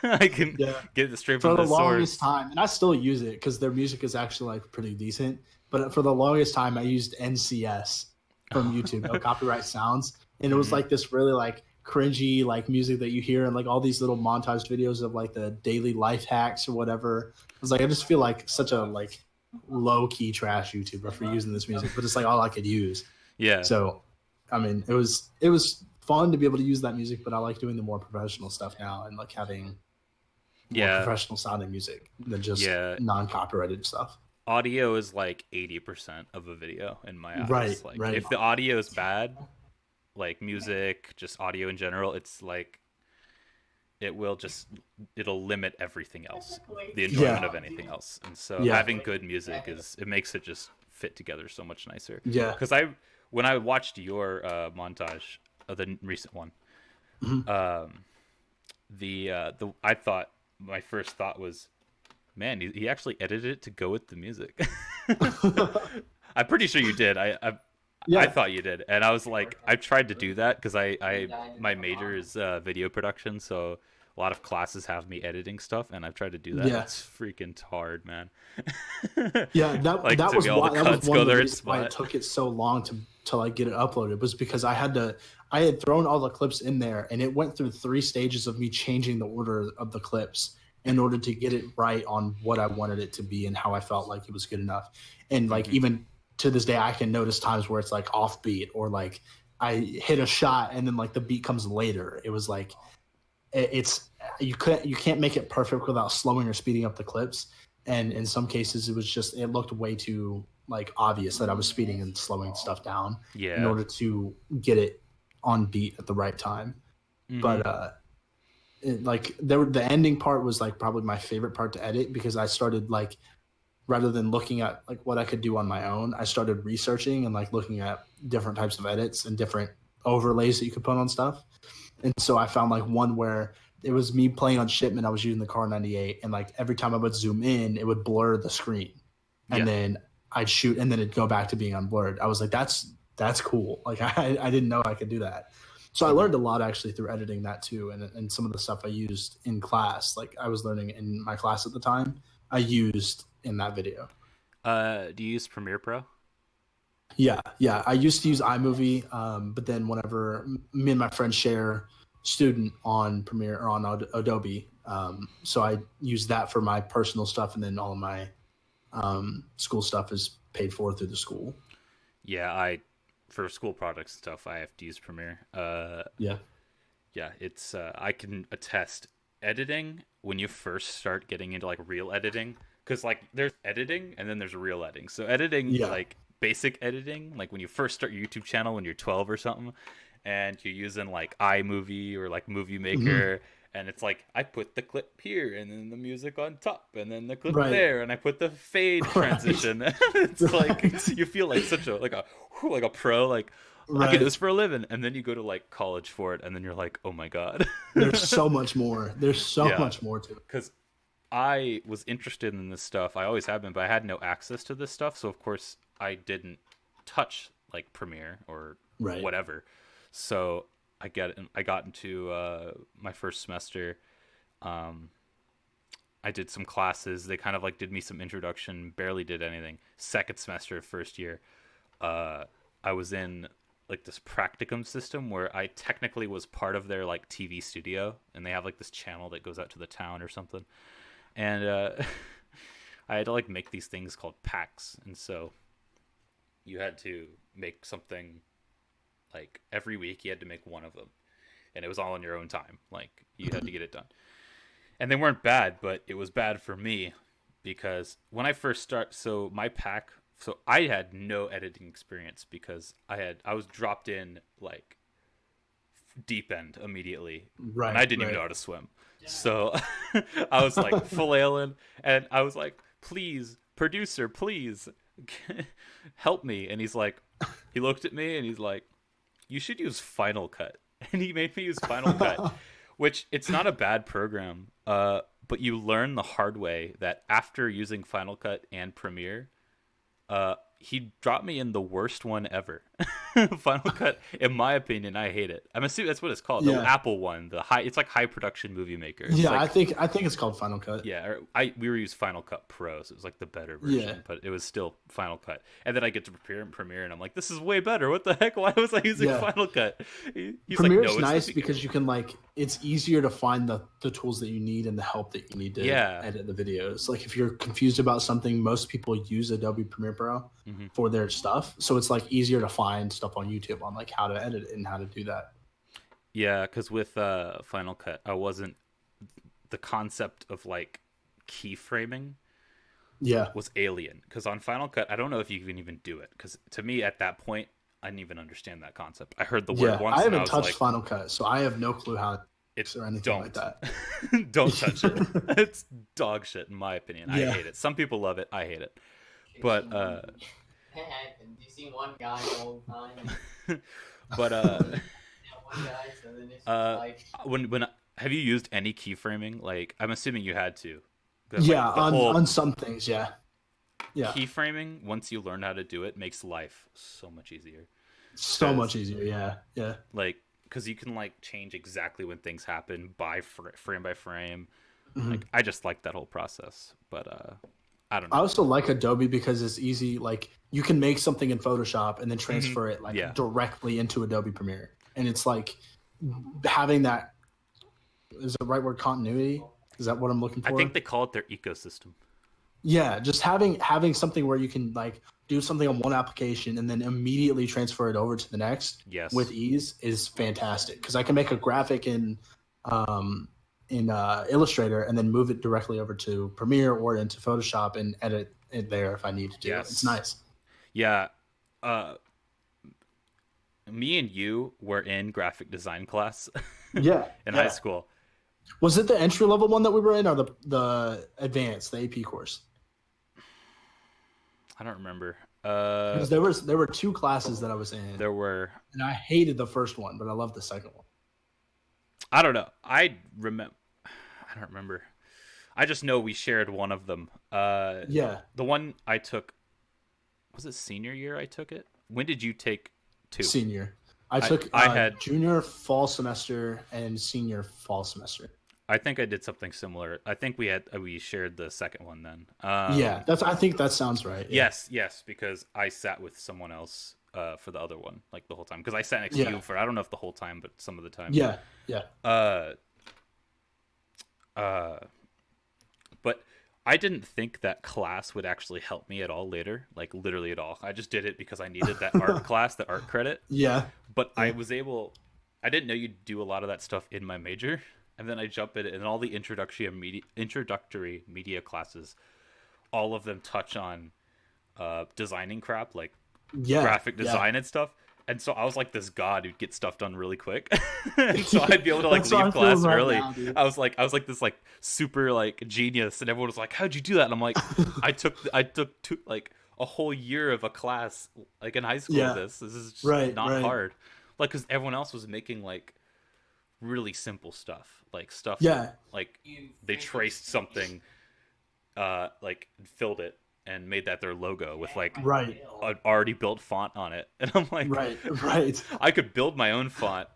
I can get it straight from the source. For the longest time, and I still use it because their music is actually like pretty decent, but for the longest time I used NCS from YouTube, no copyright sounds, and it was like this really like cringy like music that you hear in like all these little montage videos of like the daily life hacks or whatever. I was like, I just feel like such a like low-key trash YouTuber for using this music, but it's like all I could use. Yeah. So I mean, it was fun to be able to use that music, but I like doing the more professional stuff now, and like having more professional sounding music than just non-copyrighted stuff. Audio is like 80% of a video in my eyes. Right. If the audio is bad, like music, just audio in general, it's like it'll limit everything else, the enjoyment of anything else. And so having good music it makes it just fit together so much nicer. Yeah. Because when I watched your montage of the recent one, I thought, my first thought was, Man, he actually edited it to go with the music. I'm pretty sure you did. I Yeah, thought you did, and I was like, I tried to do that because I my major is video production, so a lot of classes have me editing stuff, and I've tried to do that. yeah, It's freaking hard, man. yeah. That Like that to was be all the why that was cuts one go of the there in reasons why it spot. took it so long to like get it uploaded, was because I had thrown all the clips in there, and it went through 3 stages of me changing the order of the clips in order to get it right on what I wanted it to be and how I felt like it was good enough. And like Hmm. even to this day, I can notice times where it's like offbeat, or like I hit a shot and then like the beat comes later. It was like it's you can't make it perfect without slowing or speeding up the clips. And in some cases, it looked way too like obvious that I was speeding and slowing stuff down in Yeah. order to get it on beat at the right time. Hmm. But the ending part was like probably my favorite part to edit, because I started like, rather than looking at like what I could do on my own, I started researching and like looking at different types of edits and different overlays that you could put on stuff. And so I found like one where it was me playing on shipment. I was using the Car 98, and like every time I would zoom in, it would blur the screen, and Yeah. then I'd shoot, and then it'd go back to being unblurred. I was like, that's cool. Like I didn't know I could do that. So I Hmm. learned a lot actually through editing that too, and some of the stuff I used in class, like I was learning in my class at the time, I used in that video. Do you use Premiere Pro? Yeah, yeah. I used to use iMovie, but then whenever me and my friend share student on Premiere or on Adobe, so I use that for my personal stuff, and then all of my school stuff is paid for through the school. Yeah, I for school projects and stuff, I have to use Premiere. Yeah, Yeah, it's I can attest editing when you first start getting into like real editing, because like there's editing and then there's real editing. So editing, yeah, like basic editing, like when you first start your YouTube channel when you're 12 or something, and you're using like iMovie or like Movie hmm, Maker, and it's like I put the clip here and then the music on top and then the clip right, there and I put the fade right, transition. It's like right, you feel like such a like a pro, like I can do right. this for a living, and then you go to like college for it, and then you're like, oh my god. There's so much more. There's so Yeah, much more to it. because I was interested in this stuff. I always have been, but I had no access to this stuff, so of course I didn't touch like Premiere or Right. whatever. So I got into my first semester. Um, I did some classes. They kind of like did me some introduction. Barely did anything. Second semester, first year, uh, I was in like this practicum system where I technically was part of their like TV studio, and they have like this channel that goes out to the town or something. And I had to like make these things called packs, and so you had to make something like every week. You had to make one of them, and it was all in your own time. Like you had to get it done, and they weren't bad, but it was bad for me because when I first start, so my pack, so I had no editing experience because I was dropped in like deep end immediately, and Right. I didn't even Right. know how to swim. So I was like flailing, and I was like, "Please, producer, please help me." And he's like, he looked at me and he's like, "You should use Final Cut," and he made me use Final Cut, which it's not a bad program. But you learn the hard way that after using Final Cut and Premiere, he dropped me in the worst one ever. Final Cut, in my opinion, I hate it. I'm assuming that's what it's called, the Yeah. Apple one, the high. It's like high production movie maker. It's Yeah. like I think it's called Final Cut. yeah, we were using Final Cut Pro, so it was like the better Yeah. version, but it was still Final Cut. And then I get to prepare and Premiere, and I'm like, this is way better. What the heck? Why was I using Yeah. Final Cut? He's like, Premiere no, is it's the nice because you can like, it's easier to find the tools that you need and the help that you need to yeah. edit the videos. Like if you're confused about something, most people use Adobe Premiere Pro Hmm. for their stuff, so it's like easier to find stuff on YouTube on like how to edit it and how to do that. Yeah, because with Final Cut, I wasn't the concept of like keyframing Yeah. was alien. Because on Final Cut, I don't know if you can even do it. Because to me, at that point, I didn't even understand that concept. I heard the word Yeah. I once, and I haven't was touched like, Final Cut, so I have no clue how it "It works or anything like don't, that. don't touch it. It's dog shit, in my opinion. I Yeah. hate it. Some people love it. I hate it. But It happens. You see one guy all the time, but that one guy, so then it's just uh, like, when have you used any keyframing? Like, I'm assuming you had to. Yeah, on some things, yeah. Keyframing, once you learn how to do it, makes life so much easier. So much easier, yeah. Like, because you can like change exactly when things happen frame by frame. Mm-hmm. Like, I just like that whole process, but I don't know. I also like Adobe because it's easy. Like, you can make something in Photoshop and then transfer it directly into Adobe Premiere, and it's like having that. Is the right word continuity? Is that what I'm looking for? I think they call it their ecosystem. Yeah, just having something where you can like do something on one application and then immediately transfer it over to the next with ease is fantastic. Because I can make a graphic in Illustrator and then move it directly over to Premiere or into Photoshop and edit it there if I need to. Yes. It's nice. Yeah. Me and you were in graphic design class. in high school. Was it the entry level one that we were in, or the advanced, the AP course? I don't remember. Because there were two classes that I was in. There were, and I hated the first one, but I loved the second one. I don't know. I don't remember. I just know we shared one of them. The one I took, was it senior year? I took it. When did you take two? Senior. I had junior fall semester and senior fall semester. I think I did something similar. I think we shared the second one then. I think that sounds right. Yeah. Yes, because I sat with someone else for the other one like the whole time because I sat next to you for I don't know if the whole time, but some of the time. Yeah. But I didn't think that class would actually help me at all later, like literally at all. I just did it because I needed that art class, the art credit. Yeah. But I didn't know you'd do a lot of that stuff in my major. And then I jump in it, and all the introductory media classes, all of them touch on designing crap, like graphic design and stuff. And so I was like this god who'd get stuff done really quick. And so I'd be able to like leave class early. Now, I was like this like super like genius, and everyone was like, "How'd you do that?" And I'm like, I took like a whole year of a class like in high school. This is just not hard, like because everyone else was making like really simple stuff, like like they traced something, like filled it and made that their logo with like an already built font on it, and I'm like, right. I could build my own font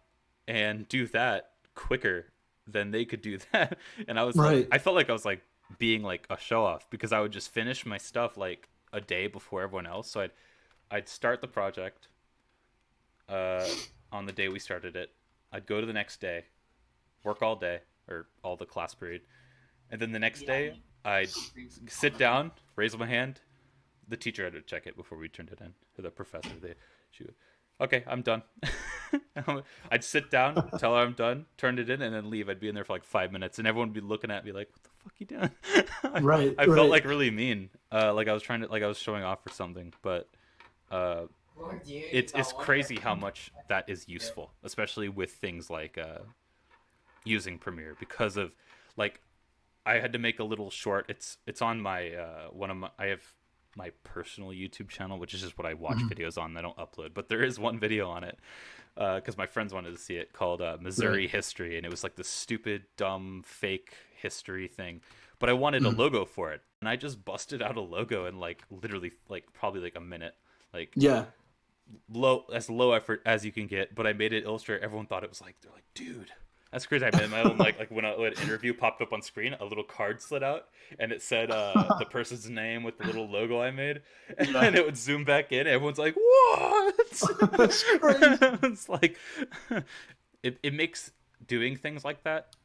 and do that quicker than they could do that, and I was like, I felt like I was like being like a show off because I would just finish my stuff like a day before everyone else. So I'd start the project on the day we started it. I'd go to the next day, work all day, or all the class period. And then the next day, I'd sit down, raise my hand. The teacher had to check it before we turned it in. To the professor, okay, I'm done. I'd sit down, tell her I'm done, turn it in, and then leave. I'd be in there for like 5 minutes, and everyone would be looking at me like, what the fuck you doing? I felt like really mean. Like I was I was showing off or something, but... It's crazy how much that is useful, especially with things like using Premiere, because of like I had to make a little short. It's on my I have my personal YouTube channel, which is just what I watch videos on. I don't upload, but there is one video on it because my friends wanted to see it, called Missouri History, and it was like this stupid, dumb, fake history thing. But I wanted a logo for it, and I just busted out a logo in like literally like probably like a minute, like low effort as you can get. But I made it illustrate. Everyone thought it was like, they're like, dude, that's crazy. I made my own like when an interview popped up on screen, a little card slid out and it said the person's name with the little logo I made, and it would zoom back in. Everyone's like, what? That's crazy. It's like it makes doing things like that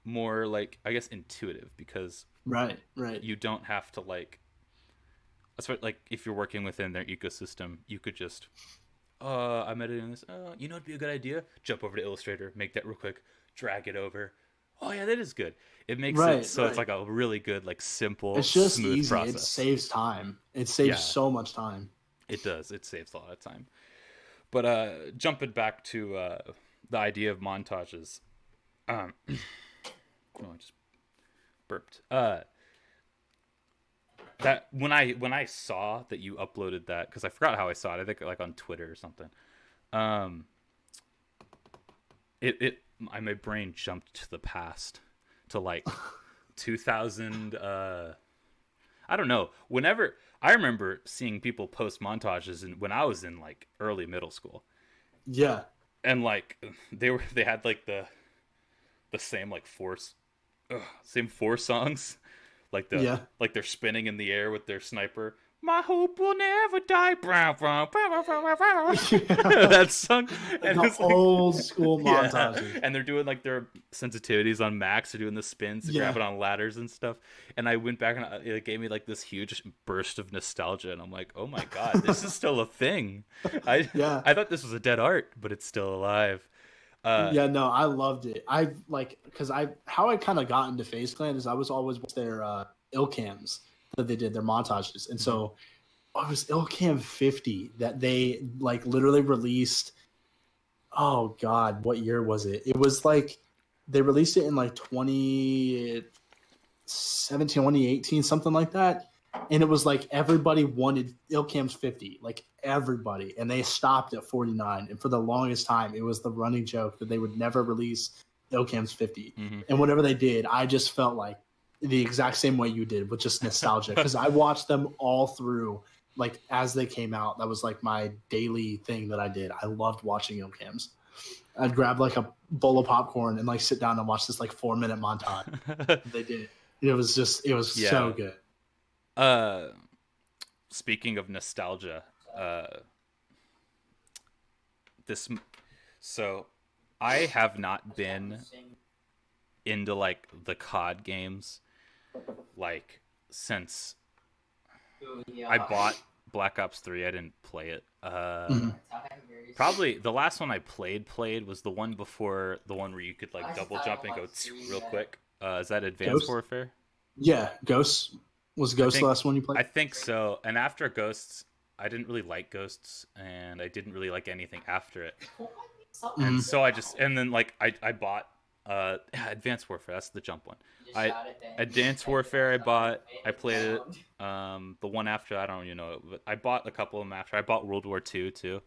more like, I guess, intuitive, because you don't have to like, that's what, like if you're working within their ecosystem, you could just I'm editing this, you know, it'd be a good idea, jump over to Illustrator, make that real quick, drag it over, oh yeah, that is good. It makes it so it's like a really good, like simple, it's just smooth easy process. It saves time. It saves so much time. It does. It saves a lot of time. But jumping back to the idea of montages, oh, I just burped. That when I saw that you uploaded that, because I forgot how I saw it. I think like on Twitter or something. My brain jumped to the past, to like 2000. I don't know. Whenever I remember seeing people post montages, and when I was in like early middle school, Yeah. and like they had like the same like same four songs, like Yeah. like they're spinning in the air with their sniper. My hope will never die. That song. Like And the it's like, old school yeah. montages. And they're doing like their sensitivities on max. They're doing the spins, to Yeah. grab it on ladders and stuff. And I went back and it gave me like this huge burst of nostalgia. And I'm like, oh my God, this is still a thing. Yeah. I thought this was a dead art, but it's still alive. Yeah, no, I loved it. I like because how I kind of got into FaZe Clan is I was always with their Ilcams that they did their montages, and so it was Ilcam 50 that they like literally released. Oh God, what year was it? It was like they released it in like 2017, 2018, something like that. And it was like everybody wanted Ilcam's 50, like everybody, and they stopped at 49. And for the longest time, it was the running joke that they would never release Ilcam's 50. Mm-hmm. And whenever they did, I just felt like the exact same way you did, with just nostalgia, because I watched them all through, like as they came out. That was like my daily thing that I did. I loved watching Ilcams. I'd grab like a bowl of popcorn and like sit down and watch this like 4-minute montage. They did. It was so good. Speaking of nostalgia, so I have not been into like the COD games like since I bought Black Ops 3. I didn't play it. Probably the last one I played was the one before, the one where you could like double jump and go real quick. Is that Advanced Warfare? Yeah, Ghosts. Was Ghost the last one you played? I think so. And after Ghosts, I didn't really like Ghosts, and I didn't really like anything after it. And so then like I bought Advanced Warfare. That's the jump one. Advanced Warfare I bought. I played it. The one after, I don't even know, but I bought a couple of them after. I bought World War II too.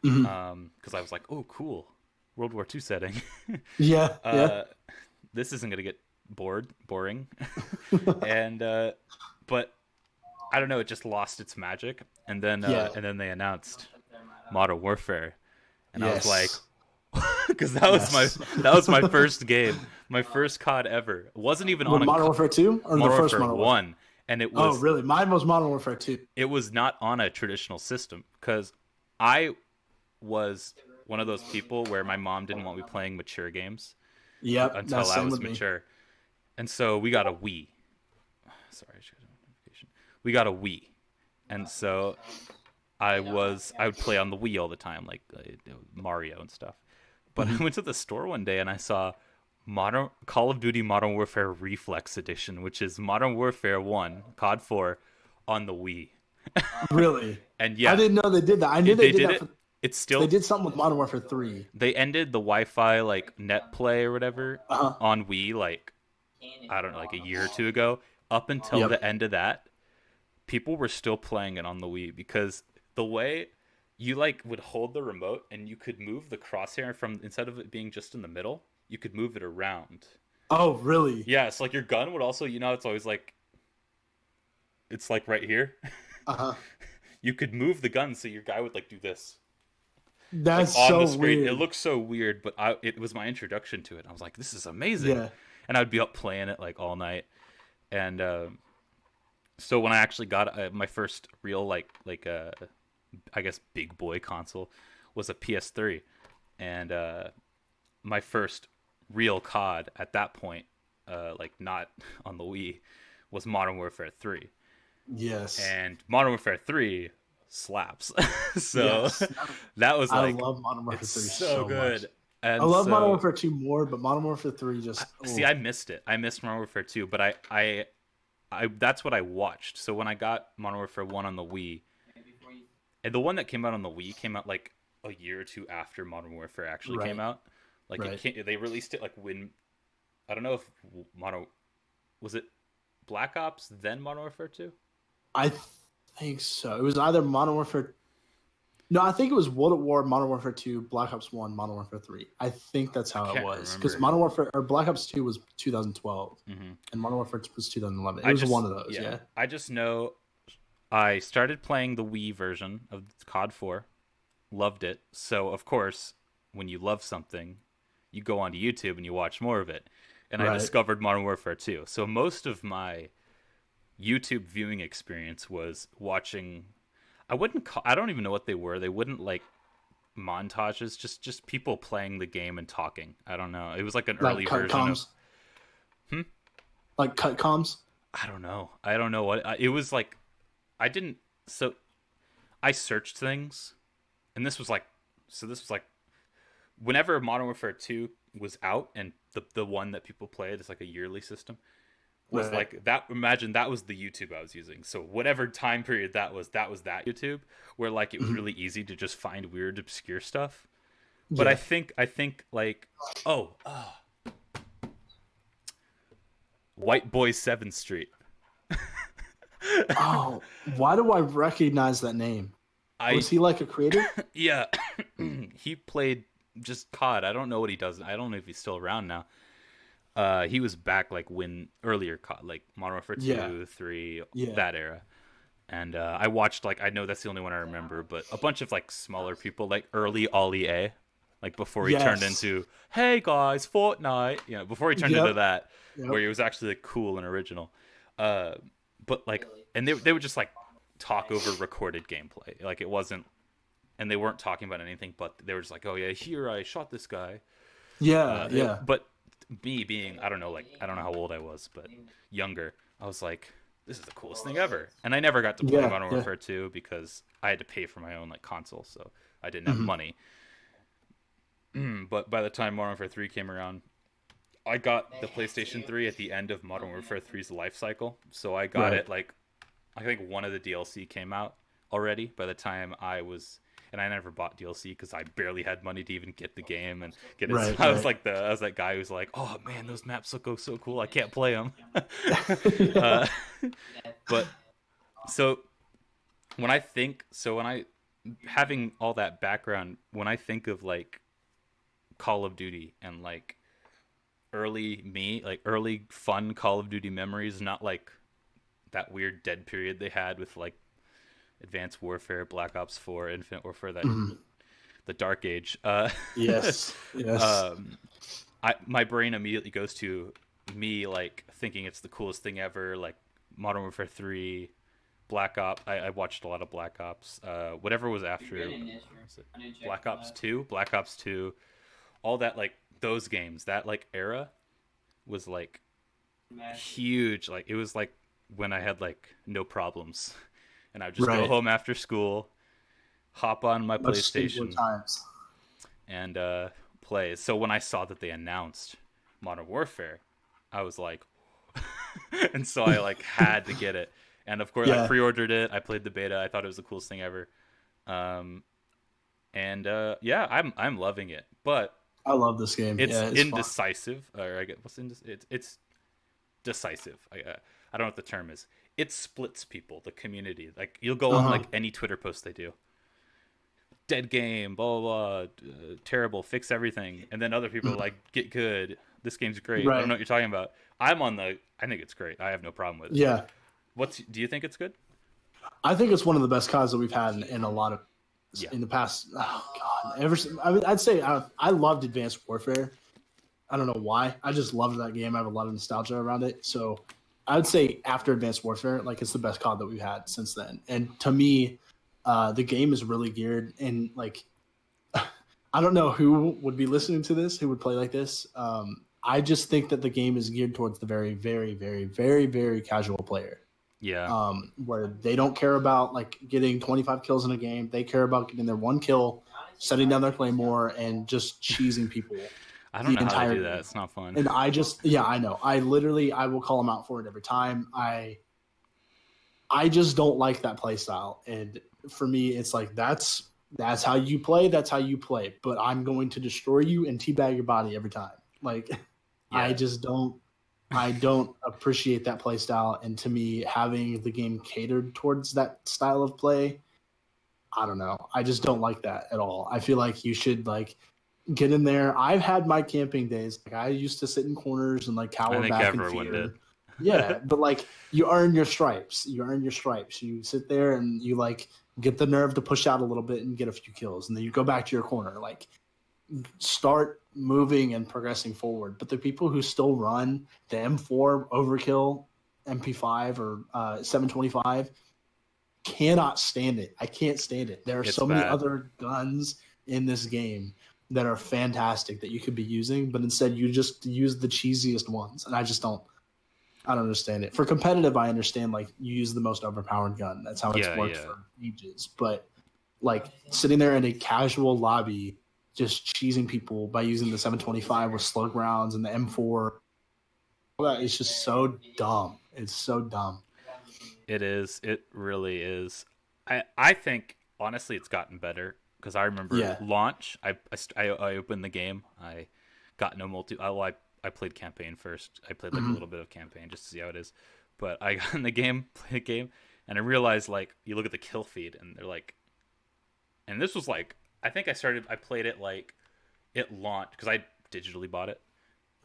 Because I was like, oh cool, World War II setting. Yeah. This isn't gonna get boring. And but I don't know, it just lost its magic. And then they announced Modern Warfare, and I was like, because that was my first game, my first COD ever. It wasn't even on Modern Warfare 2 or Modern the first Warfare Modern Warfare 1, and it was really? Mine was Modern Warfare 2. It was not on a traditional system, because I was one of those people where my mom didn't want me playing mature games. Yep, until I was mature. And so we got a Wii. Sorry, I should have a notification. We got a Wii. And so I would play on the Wii all the time, like Mario and stuff. But I went to the store one day and I saw Call of Duty Modern Warfare Reflex Edition, which is Modern Warfare 1, COD 4, on the Wii. Really? And yeah, I didn't know they did that. I knew they did that. It's still, they did something with Modern Warfare 3. They ended the Wi-Fi like net play or whatever on Wii, like I don't know, like a year or two ago. Up until the end of that, people were still playing it on the Wii, because the way you like would hold the remote and you could move the crosshair from, instead of it being just in the middle, you could move it around. Oh, really? Yeah, so like your gun would also, it's always like, it's like right here. You could move the gun so your guy would like do this. That's like, on the so screen. weird. It looks so weird, but it was my introduction to it. I was like, this is amazing. Yeah. And I'd be up playing it like all night. And so when I actually got my first real I guess big boy console was a PS3, and my first real COD at that point, like not on the Wii, was Modern Warfare 3. Yes. And Modern Warfare 3 slaps. So that was like, I love Modern Warfare 3 so good. Much. And I love Modern Warfare 2 more, but Modern Warfare 3 just... See, I missed it. I missed Modern Warfare 2, but I that's what I watched. So when I got Modern Warfare 1 on the Wii, and the one that came out on the Wii came out like a year or two after Modern Warfare actually came out. Like they released it like when, I don't know if was it Black Ops then Modern Warfare 2? I think so. It was either Modern Warfare No, I think it was World at War, Modern Warfare 2, Black Ops 1, Modern Warfare 3. I think that's how it was. Because Modern Warfare or Black Ops 2 was 2012, and Modern Warfare was 2011. It was one of those. Yeah. I just know I started playing the Wii version of COD 4, loved it. So of course, when you love something, you go onto YouTube and you watch more of it. And I discovered Modern Warfare 2. So most of my YouTube viewing experience was watching. I don't even know what they were. They wouldn't like montages, just people playing the game and talking. I don't know. It was like an early version of like cut comms. I don't know what it was like. I searched things, and this was like whenever Modern Warfare 2 was out, and the one that people played is like a yearly system, was like that. Imagine that was the YouTube I was using. So whatever time period that was that YouTube, where like it was really easy to just find weird, obscure stuff. But I think like White Boy 7th Street. Oh, why do I recognize that name? Was he like a creator? Yeah, he played just COD. I don't know what he does. I don't know if he's still around now. He was back like when earlier COD, like Modern Warfare 2, 3, that era. And I watched like, I know that's the only one I remember, but a bunch of like smaller people, like early Ollie A, like before he turned into, hey guys, Fortnite, before he turned into that, where he was actually like cool and original. But like, and they would just like talk over recorded gameplay. Like it wasn't, and they weren't talking about anything, but they were just like, oh yeah, here I shot this guy. But me being, I don't know how old I was, but younger, I was like, this is the coolest thing ever. And I never got to play Modern Warfare 2 because I had to pay for my own like console, so I didn't have money. But by the time Modern Warfare 3 came around, I got the PlayStation 3 at the end of Modern Warfare 3's life cycle. So I got it like, I think one of the DLC came out already by the time I was, and I never bought DLC because I barely had money to even get the game and get it. So I was like I was that guy who's like, oh man, those maps look so cool. I can't play them. But so when I having all that background, when I think of like Call of Duty and like early fun Call of Duty memories, not like that weird dead period they had with like Advanced Warfare, Black Ops 4, Infinite Warfare, the Dark Age. Yes. My brain immediately goes to me like thinking it's the coolest thing ever, like Modern Warfare 3, Black Ops. I watched a lot of Black Ops. Whatever was after Black Ops 2, all that, like those games, that like era was like huge. Like it was like when I had like no problems. And I would just go home after school, hop on my PlayStation, and play. So when I saw that they announced Modern Warfare, I was like, and so I like had to get it. And of course, I pre-ordered it. I played the beta. I thought it was the coolest thing ever. I'm loving it. But I love this game. It's indecisive, or I guess it's decisive. I don't know what the term is. It splits people, the community. Like you'll go on like any Twitter post they do, dead game, blah blah blah, terrible, fix everything, and then other people are like, get good, this game's great. I don't know what you're talking about. I think it's great. I have no problem with it. Yeah. Do you think it's good? I think it's one of the best CODs that we've had in a lot of in the past. Oh god, I'd say I loved Advanced Warfare. I don't know why. I just loved that game. I have a lot of nostalgia around it. So I would say after Advanced Warfare, like it's the best COD that we've had since then. And to me, the game is really geared and like, I don't know who would be listening to this, who would play like this. I just think that the game is geared towards the very, very, very, very, very casual player. Yeah. Where they don't care about like getting 25 kills in a game. They care about getting their one kill, setting down their claymore, and just cheesing people. I don't know how to do that. It's not fun. And I know. I will call them out for it every time. I just don't like that play style. And for me, it's like, that's how you play. That's how you play. But I'm going to destroy you and teabag your body every time. Like, I don't appreciate that play style. And to me, having the game catered towards that style of play I don't know. I just don't like that at all. I feel like you should like get in there. I've had my camping days. Like I used to sit in corners and like I cower think back in everyone fear. did. Yeah, but like you earn your stripes. You earn your stripes. You sit there and you like get the nerve to push out a little bit and get a few kills, and then you go back to your corner. Like start moving and progressing forward. But the people who still run the M4 overkill, MP5 or 725 cannot stand it. I can't stand it. There are It's so many bad. other guns in this game that are fantastic that you could be using, but instead you just use the cheesiest ones, and I don't understand it. For competitive, I understand like you use the most overpowered gun. That's how it's Yeah, worked yeah. for ages. But like sitting there in a casual lobby, just cheesing people by using the 725 with slug rounds and the M4, all that is just so dumb. It's so dumb. It is. It really is. I think honestly, it's gotten better because I remember Yeah. launch. I opened the game. I got no multi. I played campaign first. I played like a little bit of campaign just to see how it is. But I got in the game, played the game, and I realized like you look at the kill feed and they're like, and this was like I think I played it like it launched because I digitally bought it,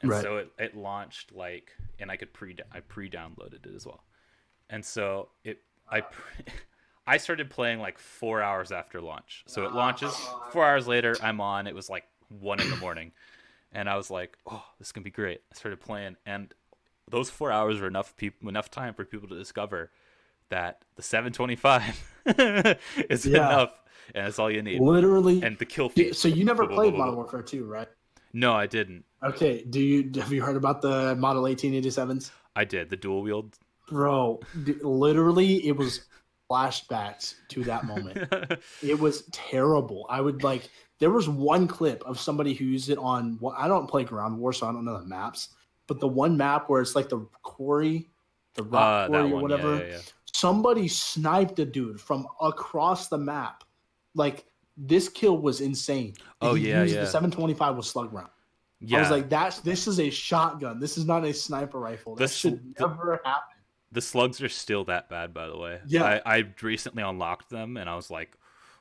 and Right. so it launched like, and I pre-downloaded it as well. And so I started playing like 4 hours after launch. So it launches 4 hours later. I'm on. It was like 1 a.m, and I was like, "Oh, this can be great." I started playing, and those 4 hours were enough time for people to discover that the 725 is Yeah. enough, and that's all you need. Literally. And the kill feed. So you never Blah, blah, played blah, blah, Modern blah. Warfare 2, right? No, I didn't. Okay. Have you heard about the Model 1887s? I did the dual wield. Bro, literally, it was flashbacks to that moment. It was terrible. I would like. There was one clip of somebody who used it on. I don't play Ground War, so I don't know the maps. But the one map where it's like the quarry, the rock That quarry or one, whatever. yeah. Somebody sniped a dude from across the map. Like this kill was insane. Oh, He yeah, used yeah. The 725 with slug round. Yeah. I was like, this is a shotgun. This is not a sniper rifle. That should never happen. The slugs are still that bad, by the way. Yeah. I recently unlocked them, and I was like,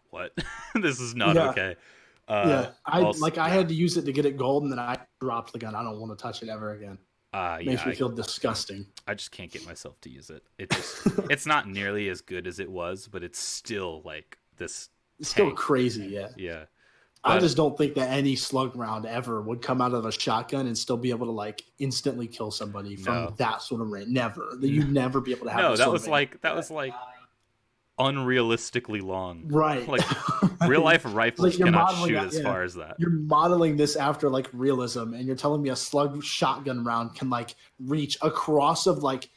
"What? This is not Yeah. okay." I had to use it to get it gold, and then I dropped the gun. I don't want to touch it ever again. Makes me feel disgusting. I just can't get myself to use it. It's not nearly as good as it was, but it's still like this. It's still tank. crazy, yeah. Yeah. I But- just don't think that any slug round ever would come out of a shotgun and still be able to like instantly kill somebody from No. that sort of range. Never. You'd never be able to have. No, this that sort was of like unrealistically long. right. Like real life rifles Like you're cannot modeling shoot that- as yeah. far as that. You're modeling this after like realism, and you're telling me a slug shotgun round can like reach across of like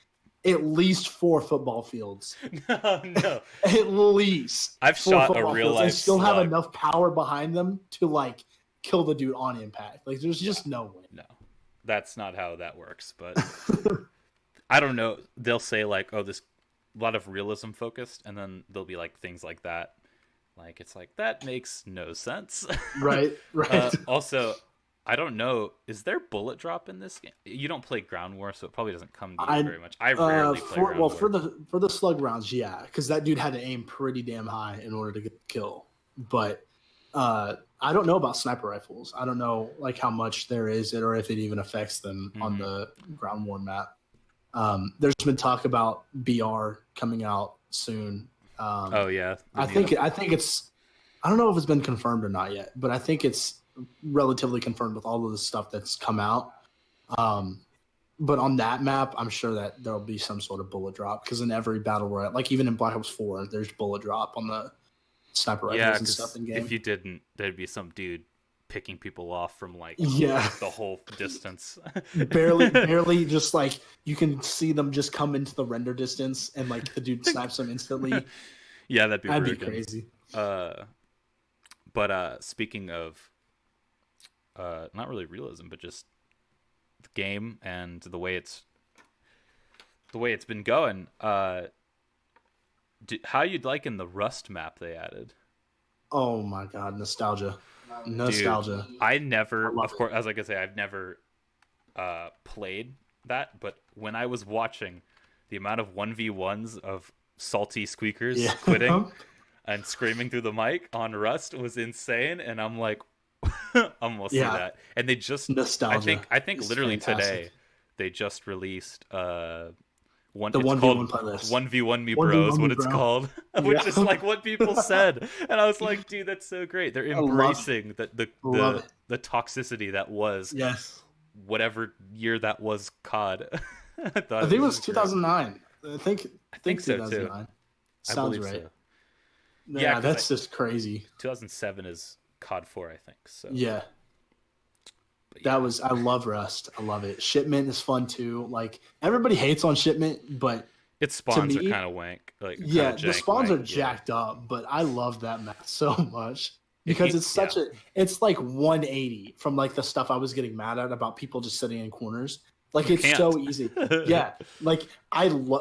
at least 4 football fields. No. At least I've 4 shot a football real fields, and life still have slug. enough power behind them to like kill the dude on impact. Like there's just no way. No, that's not how that works. But I don't know. They'll say like, "Oh, this a lot of realism focused," and then there'll be like things like that. Like it's like that makes no sense. Right. Also, I don't know. Is there bullet drop in this game? You don't play Ground War, so it probably doesn't come to you very much. I rarely play Ground War. For the slug rounds, yeah, because that dude had to aim pretty damn high in order to get the kill. But I don't know about sniper rifles. I don't know like how much there is it or if it even affects them on the Ground War map. There's been talk about BR coming out soon. Oh yeah, I think it's. I don't know if it's been confirmed or not yet, but I think it's relatively confirmed with all of the stuff that's come out. But on that map, I'm sure that there'll be some sort of bullet drop because in every battle royale, like even in Black Ops 4, there's bullet drop on the sniper rifles and 'cause stuff in game. if you didn't, there'd be some dude picking people off from like Yeah. the whole distance. barely, just like you can see them just come into the render distance and like the dude snipes them instantly. Yeah, that'd be That'd be broken. crazy. But speaking of not really realism, but just the game and the way it's been going, how you'd like in the Rust map they added? Oh my god, nostalgia. Dude, I never, love of course, as I can say, I've never played that, but when I was watching the amount of 1v1s of salty squeakers Yeah. quitting, and screaming through the mic on Rust was insane. And I'm like, I'm gonna see Yeah. that. And they just Nostalgia. I think is literally fantastic. today they just released The it's 1v1 called playlist. 1v1 me 1v1 bros, me what it's bro. called, which Yeah. is like what people said. And I was like, dude, that's so great. They're I love embracing Love it. the toxicity that was Yes. whatever year that was COD. I thought I think it was great. 2009. I think so, too. 2009. I Sounds believe right. so. Yeah, 'cause that's just crazy. 2007 is COD 4, I think. So Yeah. but yeah. I love Rust. I love it. Shipment is fun too. Like everybody hates on Shipment, but Its spawns me- are kind of wank. Like yeah, kinda the jank spawns wank, are jacked up, but I love that map so much because it's such it's like 180 from like the stuff I was getting mad at about people just sitting in corners. Like You it's can't. so easy. Yeah, like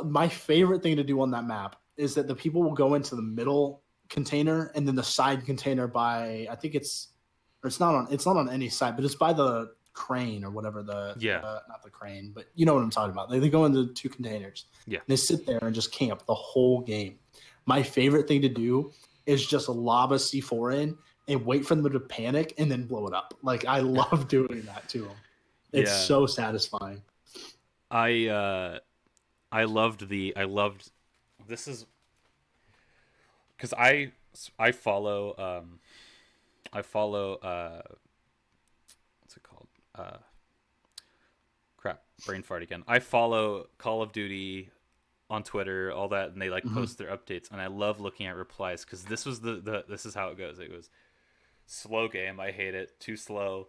my favorite thing to do on that map is that the people will go into the middle container and then the side container by I think it's not on any side, but it's by the crane or whatever not the crane, but you know what I'm talking about. They go into 2 containers. Yeah. They sit there and just camp the whole game. My favorite thing to do is just lob a C4 in and wait for them to panic and then blow it up. Like I love doing that to them. It's Yeah. so satisfying. I loved this is because I follow what's it called, crap, brain fart again. I follow Call of Duty on Twitter, all that, and they like post their updates, and I love looking at replies because this was this is how it goes. It was slow game, I hate it, too slow,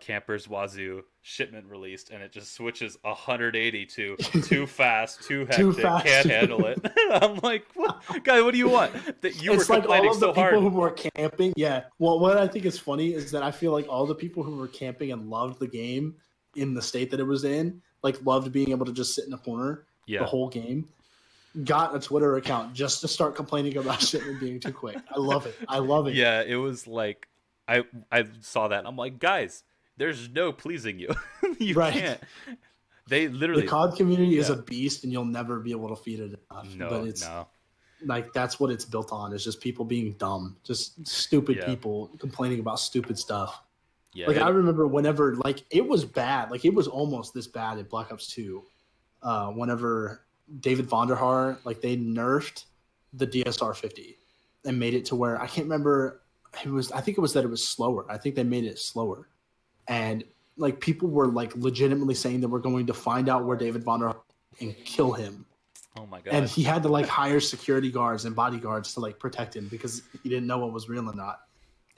campers wazoo, shipment released, and it just switches 180 to too fast, too hectic, Too fast. can't handle it. I'm like, what? Guy, what do you want? That you It's were like all complaining of the so people hard. who were camping. Yeah. Well, what I think is funny is that I feel like all the people who were camping and loved the game in the state that it was in, like loved being able to just sit in a corner Yeah. the whole game, got a Twitter account just to start complaining about shipment being too quick. I love it. I love it. Yeah, it was like I saw that and I'm like, guys, there's no pleasing you. You Right. can't. They literally The COD community is Yeah. a beast, and you'll never be able to feed it enough. But it's no. like that's what it's built on. Is just people being dumb, just stupid Yeah. people complaining about stupid stuff. Yeah. Like I remember whenever like it was bad, like it was almost this bad in Black Ops 2. Whenever David Vonderhaar, like they nerfed the DSR 50 and made it to where I can't remember. I think it was that it was slower. I think they made it slower, and like people were like legitimately saying that we're going to find out where David Vonderhaar and kill him. Oh my god. And he had to like hire security guards and bodyguards to like protect him because he didn't know what was real or not.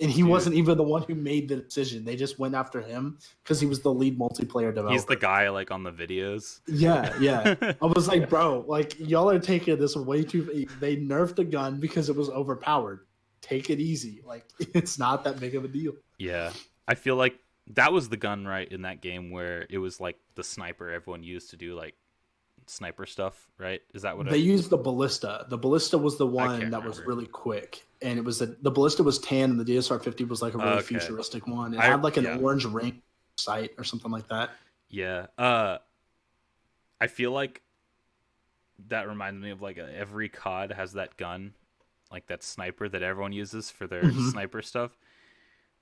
And he wasn't even the one who made the decision. They just went after him because he was the lead multiplayer developer. He's the guy like on the videos. Yeah. I was like, bro, like y'all are taking this way too. They nerfed the gun because it was overpowered. Take it easy. Like it's not that big of a deal. Yeah. I feel like that was the gun right in that game where it was like the sniper everyone used to do like sniper stuff, right? Is that what They used the ballista? The ballista was the one can't that was remember. really quick, and it was the ballista was tan, and the DSR 50 was like a really Okay. futuristic one. It had like an orange ring sight or something like that. Yeah. I feel like that reminds me of like every COD has that gun, like that sniper that everyone uses for their sniper stuff.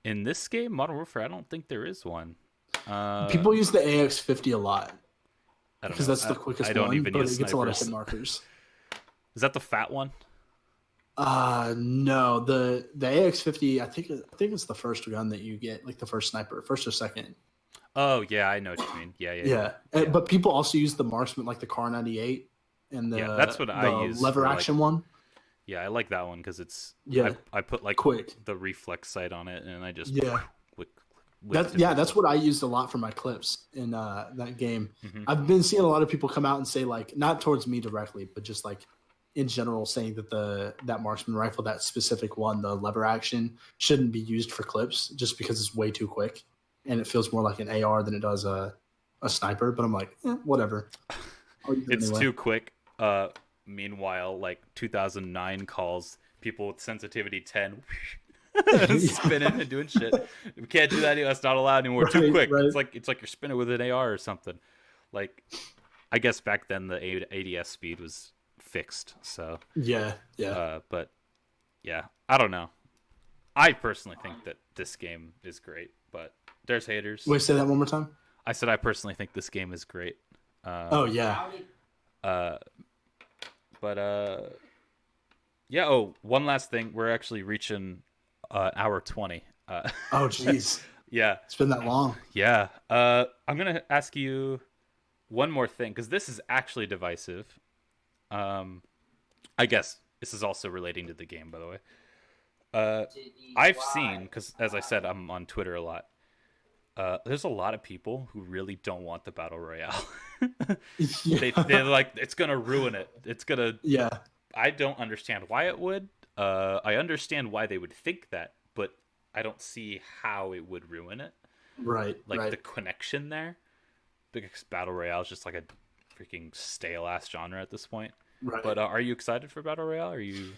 In this game, Modern Warfare, I don't think there is one. People use the AX50 a lot I don't because know. that's the quickest I don't one, even but use it gets a lot of snipers. hit markers. Is that the fat one? No, the AX50. I think it's the first gun that you get, like the first sniper, first or second. Oh yeah, I know what you mean. Yeah. But people also use the marksman, like the Car 98, and the that's what I use lever for, like, action one. Yeah, I like that one because it's Yeah. I put like Quick. the reflex sight on it, and I just Yeah. That's what I used a lot for my clips in that game. Mhm. I've been seeing a lot of people come out and say, like, not towards me directly, but just like in general, saying that that marksman rifle, that specific one, the lever action, shouldn't be used for clips just because it's way too quick and it feels more like an AR than it does a sniper. But I'm like, whatever. I'll use it It's anyway. too quick. Meanwhile, like 2009 calls, people with sensitivity 10 spinning and doing shit. We can't do that anymore. That's not allowed anymore. Too quick. Right. It's like you're spinning with an AR or something. Like, I guess back then the ADS speed was fixed. So Yeah. but yeah, I don't know. I personally think that this game is great, but there's haters. Wait, say that one more time. I said I personally think this game is great. Oh yeah. Uh, but yeah. Oh, one last thing. We're actually reaching hour 20. Oh jeez. Yeah. It's been that long. Yeah. I'm gonna ask you one more thing because this is actually divisive. I guess this is also relating to the game, by the way. I've seen, because as I said, I'm on Twitter a lot. There's a lot of people who really don't want the battle royale. Yeah. They're like, it's gonna ruin it. It's gonna. Yeah. I don't understand why it would. I understand why they would think that, but I don't see how it would ruin it. Right. Like right. the connection there. Because battle royale is just like a freaking stale ass genre at this point. Right. But are you excited for battle royale? Are you?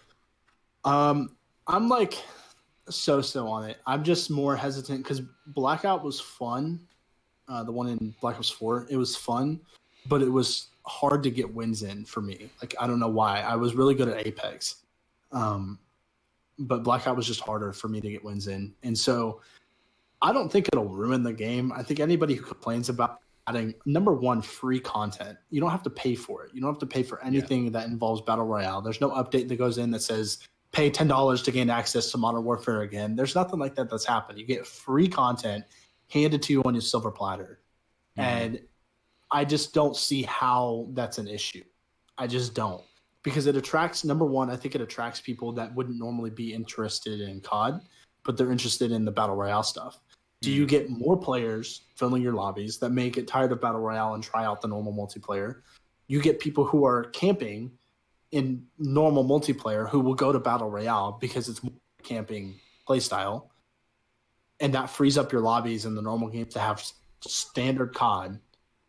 I'm like so on it. I'm just more hesitant because Blackout was fun. The one in Black Ops 4, it was fun, but it was hard to get wins in for me. Like I don't know why. I was really good at Apex, but Blackout was just harder for me to get wins in, and so I don't think it'll ruin the game. I think anybody who complains about adding number one free content, you don't have to pay for it. You don't have to pay for anything that involves battle royale. There's no update that goes in that says pay $10 to gain access to Modern Warfare again. There's nothing like that that's happened. You get free content handed to you on your silver platter. And I just don't see how that's an issue. I just don't. Because it attracts, number one, I think it attracts people that wouldn't normally be interested in COD, but they're interested in the Battle Royale stuff. Do you get more players filling your lobbies that may get tired of Battle Royale and try out the normal multiplayer? You get people who are camping in normal multiplayer who will go to Battle Royale because it's more camping playstyle. And that frees up your lobbies in the normal game to have standard COD.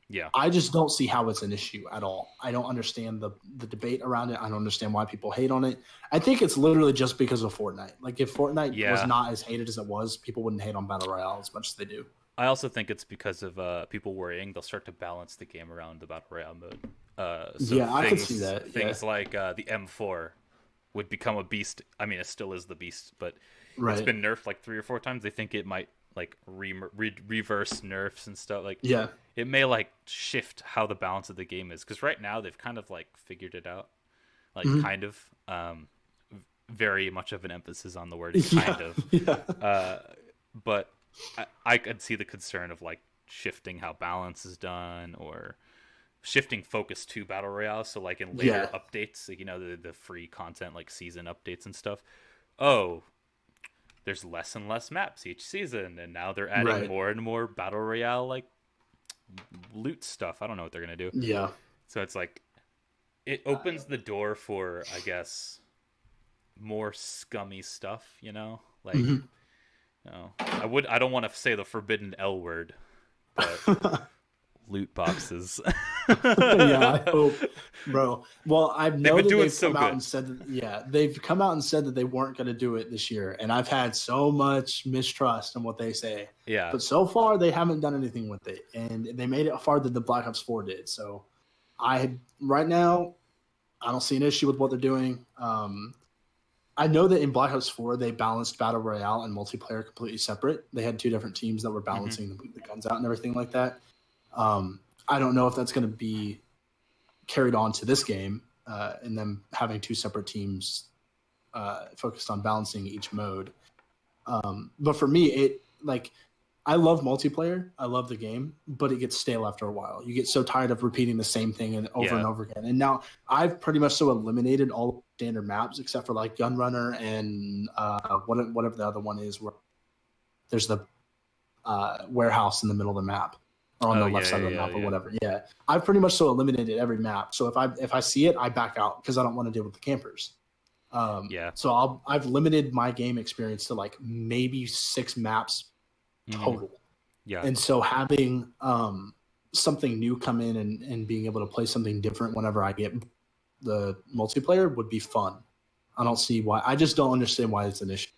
Yeah. I just don't see how it's an issue at all. I don't understand the debate around it. I don't understand why people hate on it. I think it's literally just because of Fortnite. Like if Fortnite was not as hated as it was, people wouldn't hate on Battle Royale as much as they do. I also think it's because of people worrying they'll start to balance the game around the Battle Royale mode. I can see that. Things like the M4 would become a beast. I mean, it still is the beast, but it's been nerfed like 3 or 4 times. They think it might like reverse nerfs and stuff. Like it may like shift how the balance of the game is, because right now they've kind of like figured it out. Like kind of very much of an emphasis on the word kind of. But I could see the concern of like shifting how balance is done or shifting focus to Battle Royale. So like in later updates, like, you know, the free content like season updates and stuff. Oh, there's less and less maps each season, and now they're adding more and more Battle Royale like loot stuff. I don't know what they're gonna do. Yeah. So it's like it opens the door for, I guess, more scummy stuff, you know? Like you know, I don't want to say the forbidden L word, but loot boxes. I hope, bro. Well, I've noticed they've come out good. and said that, they've come out and said that they weren't going to do it this year, and I've had so much mistrust in what they say. Yeah. But so far, they haven't done anything with it, and they made it farther than Black Ops 4 did. So, right now, I don't see an issue with what they're doing. I know that in Black Ops 4, they balanced Battle Royale and multiplayer completely separate. They had 2 different teams that were balancing the guns out and everything like that. I don't know if that's going to be carried on to this game, and them having 2 separate teams focused on balancing each mode. But for me, I love multiplayer. I love the game, but it gets stale after a while. You get so tired of repeating the same thing and over again. And now I've pretty much eliminated all standard maps except for like Gunrunner and whatever the other one is, where there's the warehouse in the middle of the map. Or on the left side of the map or whatever. Yeah. I've pretty much eliminated every map. So if I see it, I back out because I don't want to deal with the campers. So I've limited my game experience to like maybe 6 maps total. Yeah. And so having something new come in and being able to play something different whenever I get the multiplayer would be fun. I don't see why. I just don't understand why it's an issue.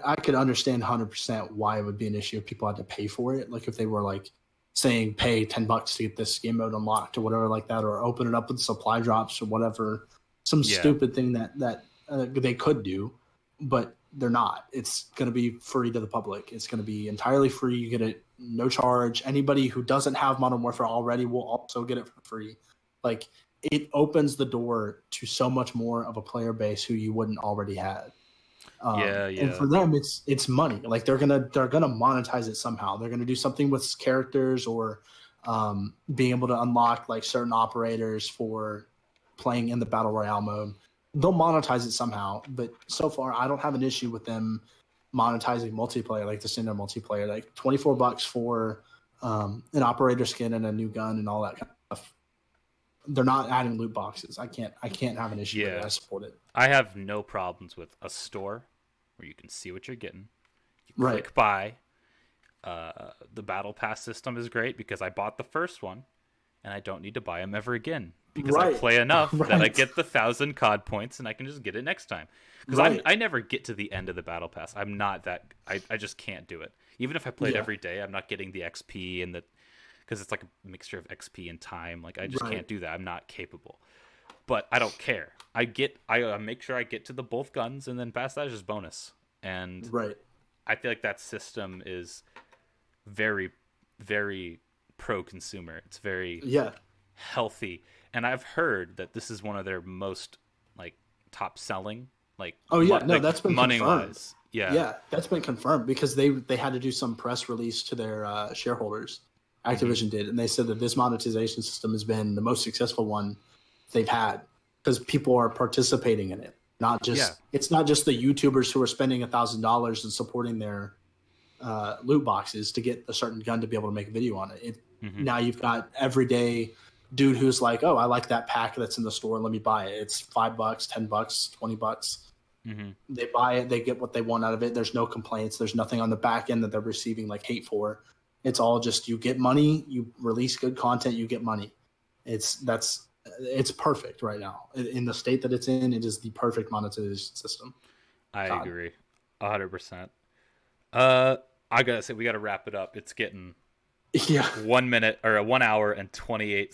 I could understand 100% why it would be an issue if people had to pay for it. Like if they were like saying pay $10 to get this game mode unlocked or whatever like that, or open it up with supply drops or whatever, some stupid thing that they could do, but they're not. It's going to be free to the public. It's going to be entirely free. You get it no charge. Anybody who doesn't have Modern Warfare already will also get it for free. Like, it opens the door to so much more of a player base who you wouldn't already have. And for them, it's money. Like, they're gonna monetize it somehow. They're gonna do something with characters, or being able to unlock like certain operators for playing in the battle royale mode. They'll monetize it somehow. But so far, I don't have an issue with them monetizing multiplayer, like the standard multiplayer, like $24 for an operator skin and a new gun and all that kind of stuff. They're not adding loot boxes. I can't have an issue with it. I support it. I have no problems with a store where you can see what you're getting. You Right. click buy. The battle pass system is great because I bought the first one and I don't need to buy them ever again because I play enough that I get the 1,000 COD points and I can just get it next time. Because I never get to the end of the battle pass. I'm not that. I just can't do it. Even if I played every day, I'm not getting the XP and the, because it's like a mixture of XP and time. Like, I just can't do that. I'm not capable. But I don't care. I make sure I get to the both guns, and then past that is just bonus. And I feel like that system is very, very pro-consumer. It's very healthy. And I've heard that this is one of their most like top selling. Like, that's been money confirmed. wise. Yeah, that's been confirmed because they had to do some press release to their shareholders. Activision did, and they said that this monetization system has been the most successful one they've had because people are participating in it. Not just it's not just the YouTubers who are spending $1,000 and supporting their loot boxes to get a certain gun to be able to make a video on it. Now you've got everyday dude who's like, oh, I like that pack that's in the store, let me buy it. It's $5, $10, $20. They buy it, they get what they want out of it. There's no complaints. There's nothing on the back end that they're receiving like hate for. It's all just you get money, you release good content, you get money. It's perfect right now. In the state that it's in, it is the perfect monetization system. I agree 100%. I gotta say, we gotta wrap it up. It's getting 1 minute or 1 hour and 28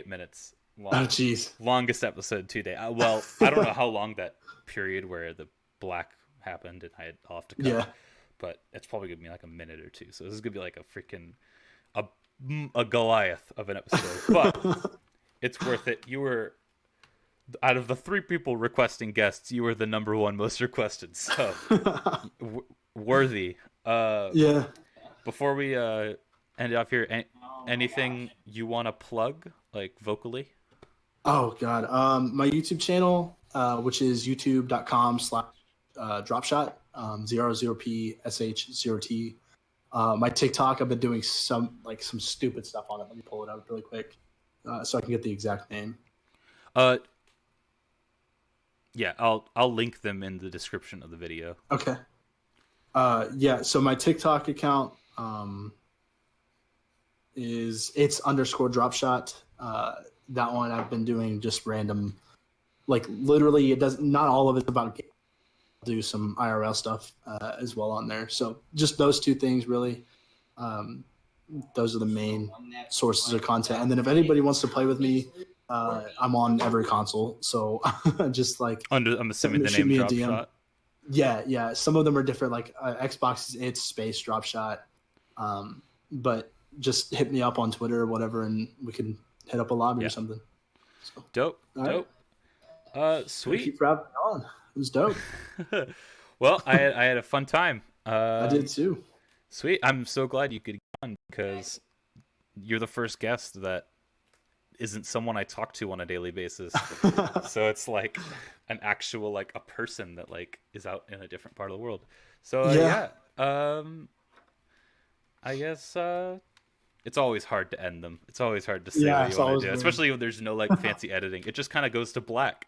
minutes long. Oh jeez, longest episode today. Well, I don't know how long that period where the black happened and I'll have to cut. But it's probably gonna be like a minute or two. So this is gonna be like a freaking a Goliath of an episode. But it's worth it. You were, out of the 3 people requesting guests, you were the number 1 most requested. So worthy. Before we end off here, anything you want to plug, like vocally? Oh God, my YouTube channel, which is youtube.com/dropshot. 0.0p.sh0t. My TikTok, I've been doing some stupid stuff on it. Let me pull it up really quick so I can get the exact name. Yeah, I'll link them in the description of the video. Okay. So my TikTok account it's _dropshot. That one I've been doing just random, like literally not all of it's about games. Do some IRL stuff as well on there. So just those 2 things really. Those are the main sources of content. And then if anybody wants to play with me, I'm on every console. So just like I'm assuming the name Dropshot. Yeah. Some of them are different. Like Xbox, it's space Dropshot. But just hit me up on Twitter or whatever, and we can hit up a lobby or something. So, dope. Sweet. Thank you for having me on. It was dope. Well, I had a fun time. I did too. Sweet. I'm so glad you could get on because you're the first guest that isn't someone I talk to on a daily basis. So it's like an actual, like a person that like is out in a different part of the world. So I guess it's always hard to end them. It's always hard to say what you want to do, especially when there's no like fancy editing. It just kind of goes to black.